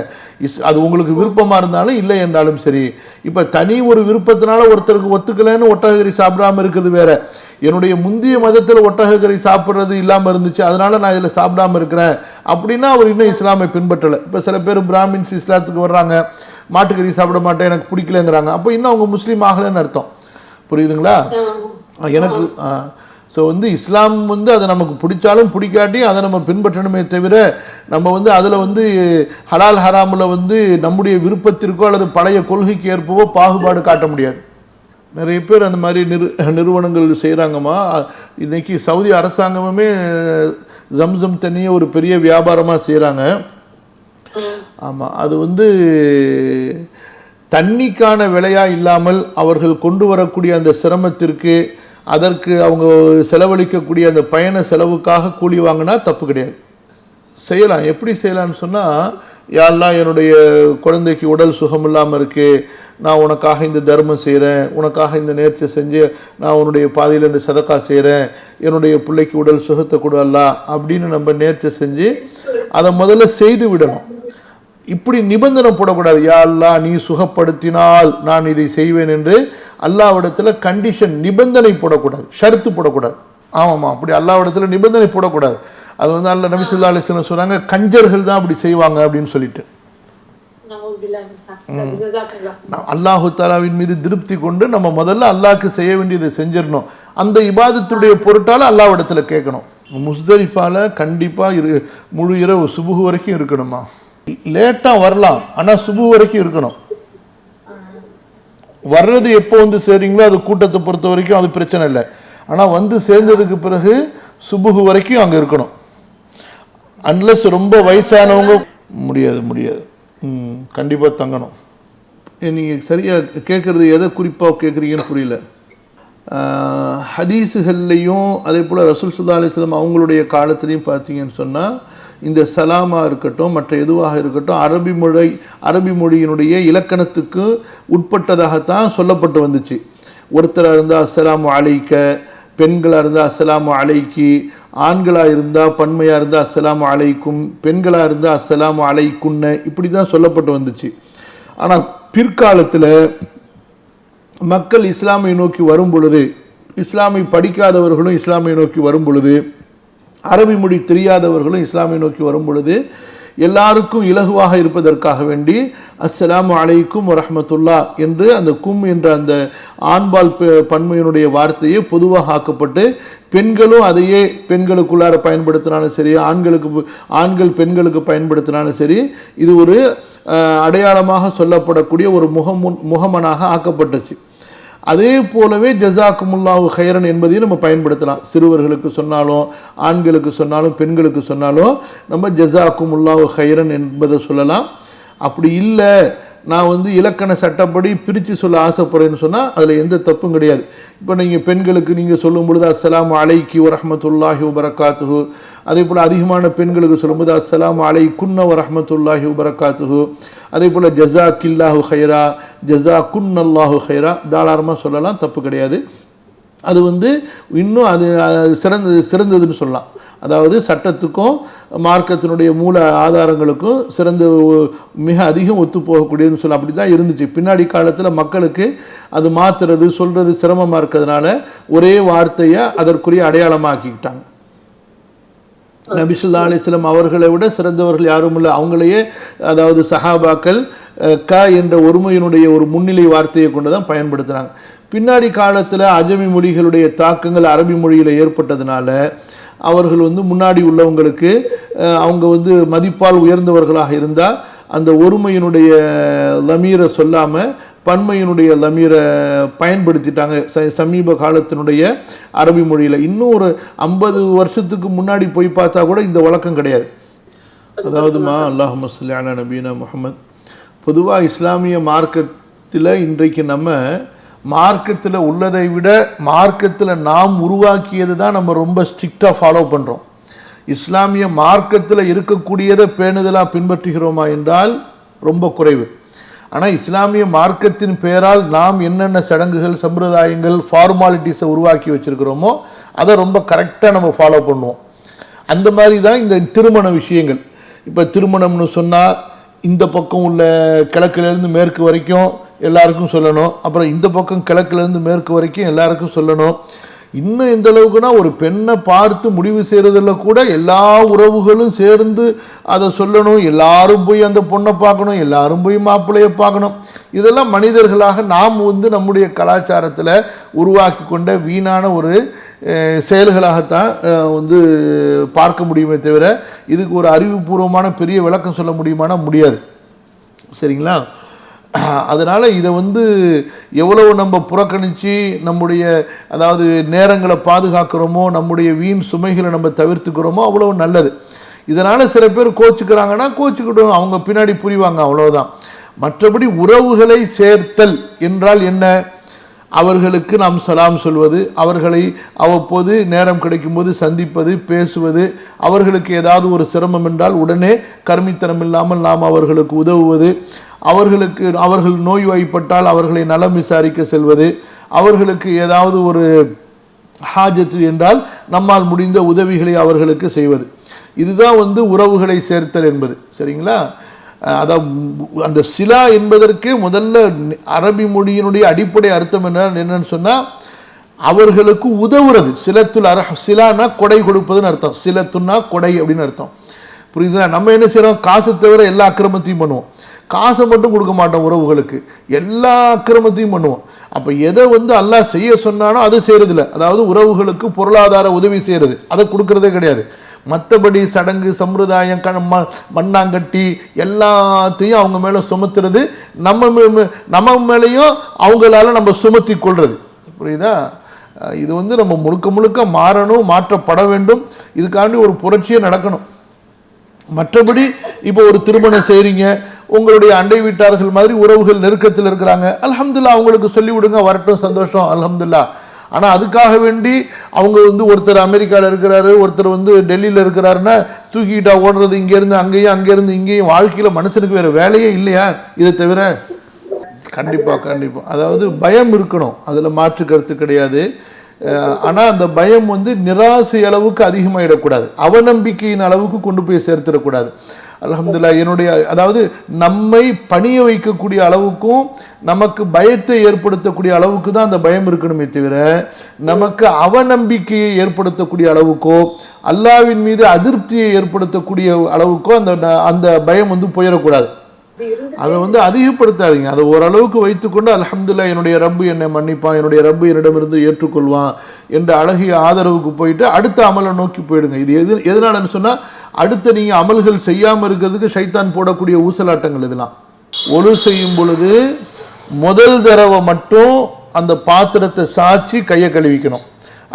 அது உங்களுக்கு விருப்பமாக இருந்தாலும் இல்லை என்றாலும் சரி. இப்போ தனி ஒரு விருப்பத்தினால ஒருத்தருக்கு ஒத்துக்கலைன்னு ஒட்டகக்கறி சாப்பிடாமல் இருக்கிறது வேற. என்னுடைய முந்தைய மதத்தில் ஒட்டகக்கறி சாப்பிட்றது இல்லாமல் இருந்துச்சு, அதனால நான் இதில் சாப்பிடாமல் இருக்கிறேன் அப்படின்னா அவர் இன்னும் இஸ்லாமை பின்பற்றலை. இப்போ சில பேர் பிராமின்ஸ் இஸ்லாத்துக்கு வர்றாங்க, மாட்டுக்கறி சாப்பிட மாட்டேன், எனக்கு பிடிக்கலங்கிறாங்க. அப்போ இன்னும் அவங்க முஸ்லீம் ஆகலைன்னு அர்த்தம். புரியுதுங்களா? எனக்கு ஸோ இஸ்லாம் அதை நமக்கு பிடிச்சாலும் பிடிக்காட்டியும் அதை நம்ம பின்பற்றணுமே தவிர நம்ம அதில் ஹலால் ஹராமில் நம்முடைய விருப்பத்திற்கோ அல்லது பழைய கொள்கைக்கு ஏற்பவோ பாகுபாடு காட்ட முடியாது. நிறைய பேர் அந்த மாதிரி நிறுவனங்கள் செய்கிறாங்கம்மா. இன்றைக்கி சவுதி அரசாங்கமே ஜம்சம் தண்ணியை ஒரு பெரிய வியாபாரமாக செய்கிறாங்க. ஆமாம், அது தண்ணிக்கான விலையா இல்லாமல் அவர்கள் கொண்டு வரக்கூடிய அந்த சிரமத்திற்கு அதற்கு அவங்க செலவழிக்கக்கூடிய அந்த பயண செலவுக்காக கூலி வாங்கினா தப்பு கிடையாது, செய்யலாம். எப்படி செய்யலாம்னு சொன்னால், யாரெல்லாம் என்னுடைய குழந்தைக்கு உடல் சுகம் இல்லாமல் இருக்கு, நான் உனக்காக இந்த தர்மம் செய்கிறேன், உனக்காக இந்த நேர்ச்சி செஞ்சு நான் உன்னுடைய பாதையில் இந்த சதக்கா செய்கிறேன், என்னுடைய பிள்ளைக்கு உடல் சுகத்தை கொடுக்கலாம் அப்படின்னு நம்ம நேர்ச்சி செஞ்சு அதை முதல்ல செய்து விடணும். இப்படி நிபந்தனை போடக்கூடாது, யா அல்லாஹ் நீ சுகப்படுத்தினால் நான் இதை செய்வேன் என்று அல்லாஹ்விடத்தில் கண்டிஷன் நிபந்தனை போடக்கூடாது, ஷர்த்து போடக்கூடாது. ஆமாம்மா, அப்படி அல்லாஹ்விடத்தில் நிபந்தனை போடக்கூடாது. அது வந்து அல்ல நபி ஸல்லல்லாஹு அலைஹி வஸல்லம் சொன்னாங்க, கஞ்சர்கள் தான் அப்படி செய்வாங்க அப்படின்னு சொல்லிட்டு. அல்லாஹு தாலாவின் மீது திருப்தி கொண்டு நம்ம முதல்ல அல்லாஹ்க்கு செய்ய வேண்டியதை செஞ்சிடணும். அந்த இபாதத்துடைய பொருட்டால் அல்லாஹ்விடத்தில் கேட்கணும். முஸ்தலிஃபால கண்டிப்பாக முழு இரவு சுபுஹ் வரைக்கும் இருக்கணுமா? லேட்டாக வரலாம், ஆனால் சுபுஹ் வரைக்கும் இருக்கணும். வர்றது எப்போ வந்து சேர்றீங்களோ அது கூட்டத்தை பொறுத்த வரைக்கும் அது பிரச்சனை இல்லை. ஆனால் வந்து சேர்ந்ததுக்கு பிறகு சுபுஹ் வரைக்கும் அங்கே இருக்கணும். அன்லஸ் ரொம்ப வயசானவங்க முடியாது கண்டிப்பாக தங்கணும். நீங்கள் சரியாக கேட்குறது எதை குறிப்பாக கேட்குறீங்கன்னு புரியல. ஹதீஸுகள்லையும் அதே போல் ரசூல் ஸல்லல்லாஹு அலைஹி வஸல்லம் அவங்களுடைய காலத்துலேயும் பார்த்தீங்கன்னு சொன்னால், இந்த சலாமாக இருக்கட்டும் மற்ற எதுவாக இருக்கட்டும் அரபி மொழியினுடைய இலக்கணத்துக்கு உட்பட்டதாகத்தான் சொல்லப்பட்டு வந்துச்சு. ஒருத்தராக இருந்தால் அஸ்ஸலாமு அலைக்க, பெண்களாக இருந்தால் அஸ்ஸலாமு அலைக்கி, ஆண்களாக இருந்தால் பன்மையாக இருந்தால் அஸ்ஸலாமு அலைக்கும், பெண்களாக இருந்தால் அஸ்ஸலாமு அலைக்குன்ன, இப்படி தான் சொல்லப்பட்டு வந்துச்சு. ஆனால் பிற்காலத்தில் மக்கள் இஸ்லாமை நோக்கி வரும் பொழுது, இஸ்லாமை படிக்காதவர்களும் இஸ்லாமை நோக்கி வரும் பொழுது, அரபி மொழி தெரியாதவர்களும் இஸ்லாமை நோக்கி வரும் பொழுது, எல்லாருக்கும் இலகுவாக இருப்பதற்காக வேண்டி அஸ்ஸலாமு அலைக்கும் வரஹ்மத்துல்லா என்று அந்த கும் என்ற அந்த ஆண்பால் பன்மையினுடைய வார்த்தையை பொதுவாக ஆக்கப்பட்டு, பெண்களும் அதையே பெண்களுக்குள்ளார பயன்படுத்தினாலும் சரி, ஆண்கள் பெண்களுக்கு பயன்படுத்தினாலும் சரி, இது ஒரு அடையாளமாக சொல்லப்படக்கூடிய ஒரு முகமனாக ஆக்கப்பட்டுச்சு. அதே போலவே ஜஸாக்குமுல்லாஹு ஹைரன் என்பதையும் நம்ம பயன்படுத்தலாம். சிறுவர்களுக்கு சொன்னாலும் ஆண்களுக்கு சொன்னாலும் பெண்களுக்கு சொன்னாலும் நம்ம ஜஸாக்குமுல்லாஹு ஹைரன் என்பதை சொல்லலாம். அப்படி இல்லை, நான் வந்து இலக்கண சட்டப்படி பிரித்து சொல்ல ஆசைப்படுறேன்னு சொன்னால் அதில் எந்த தப்பும் கிடையாது. இப்போ நீங்கள் பெண்களுக்கு நீங்கள் சொல்லும் பொழுது அஸ்ஸலாமு அலைக்கி வரஹ்மத்துல்லாஹி வபரகாத்துஹு, அதே போல் அதிகமான பெண்களுக்கு சொல்லும்போது அஸ்ஸலாமு அலைக்குன்ன வரஹ்மத்துல்லாஹி வபரகாத்துஹு, அதே போல் ஜஸாக்கில்லாஹு ஹைரா, ஜஸாக்குன்னல்லாஹு ஹைரா தாராளமாக சொல்லலாம், தப்பு கிடையாது. அது வந்து இன்னும் அது சிறந்ததுன்னு சொல்லலாம். அதாவது சட்டத்துக்கும் மார்க்கத்தினுடைய மூல ஆதாரங்களுக்கும் மிக அதிகம் ஒத்து போகக்கூடியதுன்னு சொல்லலாம். அப்படி தான் இருந்துச்சு. பின்னாடி காலத்தில் மக்களுக்கு அது மாற்றுறது சொல்கிறது சிரமமாக இருக்கிறதுனால ஒரே வார்த்தையை அதற்குரிய அடையாளமாக்கிக்கிட்டாங்க. நபி ஸல்லல்லாஹு அலைஹி வஸல்லம் அவர்களை விட சிறந்தவர்கள் யாரும் இல்லை. அவங்களையே, அதாவது சஹாபாக்கள் க என்ற ஒருமையினுடைய ஒரு முன்னிலை வார்த்தையை கொண்டு தான் பயன்படுத்துகிறாங்க. பின்னாடி காலத்தில் அஜமி மொழிகளுடைய தாக்கங்கள் அரபி மொழியில் ஏற்பட்டதுனால அவர்கள் வந்து முன்னாடி உள்ளவங்களுக்கு அவங்க வந்து மதிப்பால் உயர்ந்தவர்களாக இருந்தால் அந்த ஒருமையினுடைய லமீரை சொல்லாமல் பன்மையினுடைய லமீரை பயன்படுத்திட்டாங்க சமீப காலத்தினுடைய அரபி மொழியில். இன்னும் ஒரு 50 வருஷத்துக்கு முன்னாடி போய் பார்த்தா கூட இந்த வழக்கம் கிடையாது. அதாவதுமா அல்லாஹும்ம ஸல்லி அலா நபீனா முஹம்மத். பொதுவாக இஸ்லாமிய மார்க்கத்தில் இன்றைக்கு நம்ம மார்க்கத்தில் உள்ளதை விட மார்க்கத்தில் நாம் உருவாக்கியது தான் நம்ம ரொம்ப ஸ்ட்ரிக்டாக ஃபாலோ பண்ணுறோம். இஸ்லாமிய மார்க்கத்தில் இருக்கக்கூடியதை பேணுதலாக பின்பற்றுகிறோமா என்றால் ரொம்ப குறைவு. ஆனால் இஸ்லாமிய மார்க்கத்தின் பெயரால் நாம் என்னென்ன சடங்குகள் சம்பிரதாயங்கள் ஃபார்மாலிட்டிஸை உருவாக்கி வச்சுருக்கிறோமோ அதை ரொம்ப கரெக்டாக நம்ம ஃபாலோ பண்ணுவோம். அந்த மாதிரி தான் இந்த திருமண விஷயங்கள். இப்போ திருமணம்னு சொன்னால் இந்த பக்கம் உள்ள கிழக்குலேருந்து மேற்கு வரைக்கும் எல்லாருக்கும் சொல்லணும், அப்புறம் இந்த பக்கம் கிழக்குலேருந்து மேற்கு வரைக்கும் எல்லாருக்கும் சொல்லணும். இன்னும் எந்த அளவுக்குனா ஒரு பெண்ணை பார்த்து முடிவு செய்கிறதில் கூட எல்லா உறவுகளும் சேர்ந்து அதை சொல்லணும். எல்லாரும் போய் அந்த பொண்ணை பார்க்கணும், எல்லாரும் போய் மாப்பிள்ளையை பார்க்கணும். இதெல்லாம் மனிதர்களாக நாம் வந்து நம்முடைய கலாச்சாரத்தில் உருவாக்கி கொண்ட வீணான ஒரு செயல்களாகத்தான் வந்து பார்க்க முடியுமே தவிர இதுக்கு ஒரு அறிவுபூர்வமான பெரிய விளக்கம் சொல்ல முடியுமானா முடியாது. சரிங்களா? அதனால் இதை வந்து எவ்வளவு நம்ம புறக்கணித்து நம்முடைய அதாவது நேரங்களை பாதுகாக்கிறோமோ, நம்முடைய வீண் சுமைகளை நம்ம தவிர்த்துக்கிறோமோ அவ்வளவு நல்லது. இதனால் சில பேர் கோச்சிக்கிறாங்கன்னா கோச்சிக்கிட்டோம், அவங்க பின்னாடி புரிவாங்க, அவ்வளோதான். மற்றபடி உறவுகளை சேர்த்தல் என்றால் என்ன? அவர்களுக்கு நாம் சலாம் சொல்வது, அவர்களை அவ்வப்போது நேரம் கிடைக்கும்போது சந்திப்பது, பேசுவது, அவர்களுக்கு ஏதாவது ஒரு சிரமம் என்றால் உடனே கருமித்தனம் இல்லாமல் நாம் அவர்களுக்கு உதவுவது, அவர்கள் நோய்வாய்ப்பட்டால் அவர்களை நலம் விசாரிக்க செல்வது, அவர்களுக்கு ஏதாவது ஒரு ஹாஜத்து என்றால் நம்மால் முடிந்த உதவிகளை அவர்களுக்கு செய்வது. இதுதான் உறவுகளை சேர்த்தல் என்பது. சரிங்களா? அதான் அந்த சிலா என்பதற்கு முதல்ல அரபி மொழியினுடைய அடிப்படை அர்த்தம் என்னன்னு சொன்னால் அவர்களுக்கு உதவுறது. சிலானா கொடை கொடுப்பதுன்னு அர்த்தம். சிலத்துன்னா கொடை அப்படின்னு அர்த்தம். புரியுதுங்களா? நம்ம என்ன செய்கிறோம்? காசை தவிர எல்லா அக்கிரமத்தையும் பண்ணுவோம். காசை மட்டும் கொடுக்க மாட்டோம் உறவுகளுக்கு, எல்லா அக்கிரமத்தையும் பண்ணுவோம். அப்போ எதை அல்லாஹ் செய்ய சொன்னானோ அதை செய்யறதில்ல. அதாவது உறவுகளுக்கு பொருளாதார உதவி செய்யறது, அதை கொடுக்கறதே கிடையாது. மற்றபடி சடங்கு சம்பிரதாயம் மண்ணாங்கட்டி எல்லாத்தையும் அவங்க மேலே சுமத்துறது, நம்ம மேலேயும் அவங்களால நம்ம சுமத்தி கொள்வது. புரியுதா? இது நம்ம முழுக்க முழுக்க மாறணும், மாற்றப்பட வேண்டும். இதுக்காண்டி ஒரு புரட்சியே நடக்கணும். மற்றபடி இப்போ ஒரு திருமணம் செய்கிறீங்க, உங்களுடைய அண்டை வீட்டார்கள் மாதிரி உறவுகள் நெருக்கத்தில் இருக்கிறாங்க, அல்ஹம்துலில்லாஹ் அவங்களுக்கு சொல்லிவிடுங்க, வரட்டும், சந்தோஷம், அல்ஹம்துலில்லாஹ். ஆனால் அதுக்காக வேண்டி அவங்க ஒருத்தர் அமெரிக்காவில் இருக்கிறாரு, ஒருத்தர் டெல்லியில் இருக்கிறாருன்னா தூக்கிட்டா ஓடுறது, இங்கேருந்து அங்கேயும் அங்கேருந்து இங்கேயும். வாழ்க்கையில் மனுஷனுக்கு வேறு வேலையே இல்லையா இதை தவிர? கண்டிப்பாக. அதாவது பயம் இருக்கணும், அதில் மாற்று கருத்து கிடையாது. ஆனால் அந்த பயம் நிராசை அளவுக்கு அதிகமாகிடக்கூடாது, அவநம்பிக்கையின் அளவுக்கு கொண்டு போய் சேர்த்துடக்கூடாது. அல்ஹம்துலில்லாஹ் அதாவது நம்மை பணிய வைக்கக்கூடிய அளவுக்கும் நமக்கு பயத்தை ஏற்படுத்தக்கூடிய அளவுக்கு தான் அந்த பயம் இருக்கணுமே தவிர, நமக்கு அவநம்பிக்கையை ஏற்படுத்தக்கூடிய அளவுக்கோ அல்லாஹ்வின் மீது அதிருப்தியை ஏற்படுத்தக்கூடிய அளவுக்கோ அந்த பயம் போயிடக்கூடாது. அதை அதிகப்படுத்தாதீங்க. அதை ஓரளவுக்கு வைத்துக்கொண்டு அல்ஹம்துலில்லாஹ் என்னுடைய ரப்பு என்னை மன்னிப்பான், என்னுடைய ரப்பு என்னிடமிருந்து ஏற்றுக்கொள்வான் என்ற அழகிய ஆதரவுக்கு போயிட்டு அடுத்த அமலை நோக்கி போயிடுங்க. இது எதனாலன்னு சொன்னால், அடுத்த நீங்கள் அமல்கள் செய்யாமல் இருக்கிறதுக்கு ஷைத்தான் போடக்கூடிய ஊசலாட்டங்கள் இதெல்லாம். ஒழு செய்யும் பொழுது முதல் தடவை மட்டும் அந்த பாத்திரத்தை சாய்ச்சி கையை கழுவிக்கணும்.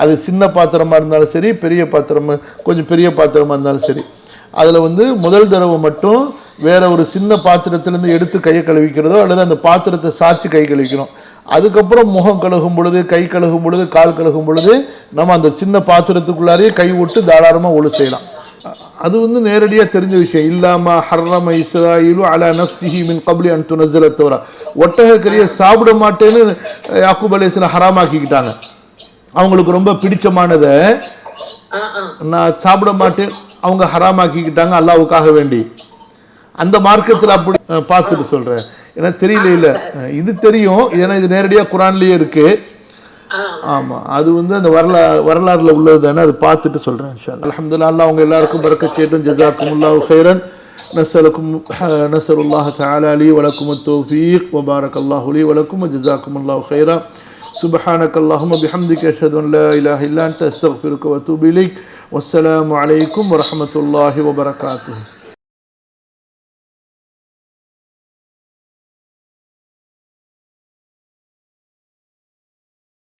அது சின்ன பாத்திரமாக இருந்தாலும் சரி, பெரிய பாத்திரமாக கொஞ்சம் பெரிய பாத்திரமாக இருந்தாலும் சரி, அதில் முதல் தடவை மட்டும் வேற ஒரு சின்ன பாத்திரத்திலேருந்து எடுத்து கையை கழுவிக்கிறதோ அல்லது அந்த பாத்திரத்தை சாய்ச்சி கை கழுவிக்கணும். அதுக்கப்புறம் முகம் கழுகும் பொழுது, கை கழுகும் பொழுது, கால் கழுகும் பொழுது நம்ம அந்த சின்ன பாத்திரத்துக்குள்ளாரையே கை விட்டு தாராளமாக ஒழு செய்யலாம். அது நேரடியாக தெரிஞ்ச விஷயம். இல்லாம ஹர்ரம இஸ்ராயிலு அலா நஃப்ஸிஹி மின் கப்லி அன் துனஸ்ஸல தௌரா. ஒட்டகக்கறியை சாப்பிட மாட்டேன்னு யாக்கூப் அலைஹிஸ்ஸலாம் ஹராமாக்கிக்கிட்டாங்க. அவங்களுக்கு ரொம்ப பிடிச்சமானதை நான் சாப்பிட மாட்டேன் அவங்க ஹராமாக்கிக்கிட்டாங்க அல்லாஹ்வுக்காக வேண்டி. அந்த மார்க்கத்தில் அப்படி பார்த்துட்டு சொல்கிறேன், ஏன்னா தெரியல. இல்லை இது தெரியும், ஏன்னா இது நேரடியாக குரான்லேயே இருக்குது. ஆமாம், அது அந்த வரலாறுல உள்ளது தானே, அது பார்த்துட்டு சொல்கிறேன் இன்ஷா அல்லாஹ். அல்ஹம்துலில்லாஹ், அல்லாஹ் அவங்க எல்லாருக்கும் பரக்கத் செய்யட்டும். ஜஸாக்குமுல்லாஹு கைரன். நஸ்அலுல்லாஹ தஆலா லி வ லக்கும் அத்-தௌஃபீக் வ பாரக்கல்லாஹு லி வ லக்கும் வ ஜஸாக்குமுல்லாஹு கைரா. சுப்ஹானக்கல்லாஹும்ம பிஹம்திக அஷ்ஹது அன் லா இலாஹா இல்லா அன்த அஸ்தக்ஃபிருக வ அத்தூபு இலைக். வஸ்ஸலாமு அலைக்கும் வ ரஹ்மத்துல்லாஹி வ பரகாத்துஹு.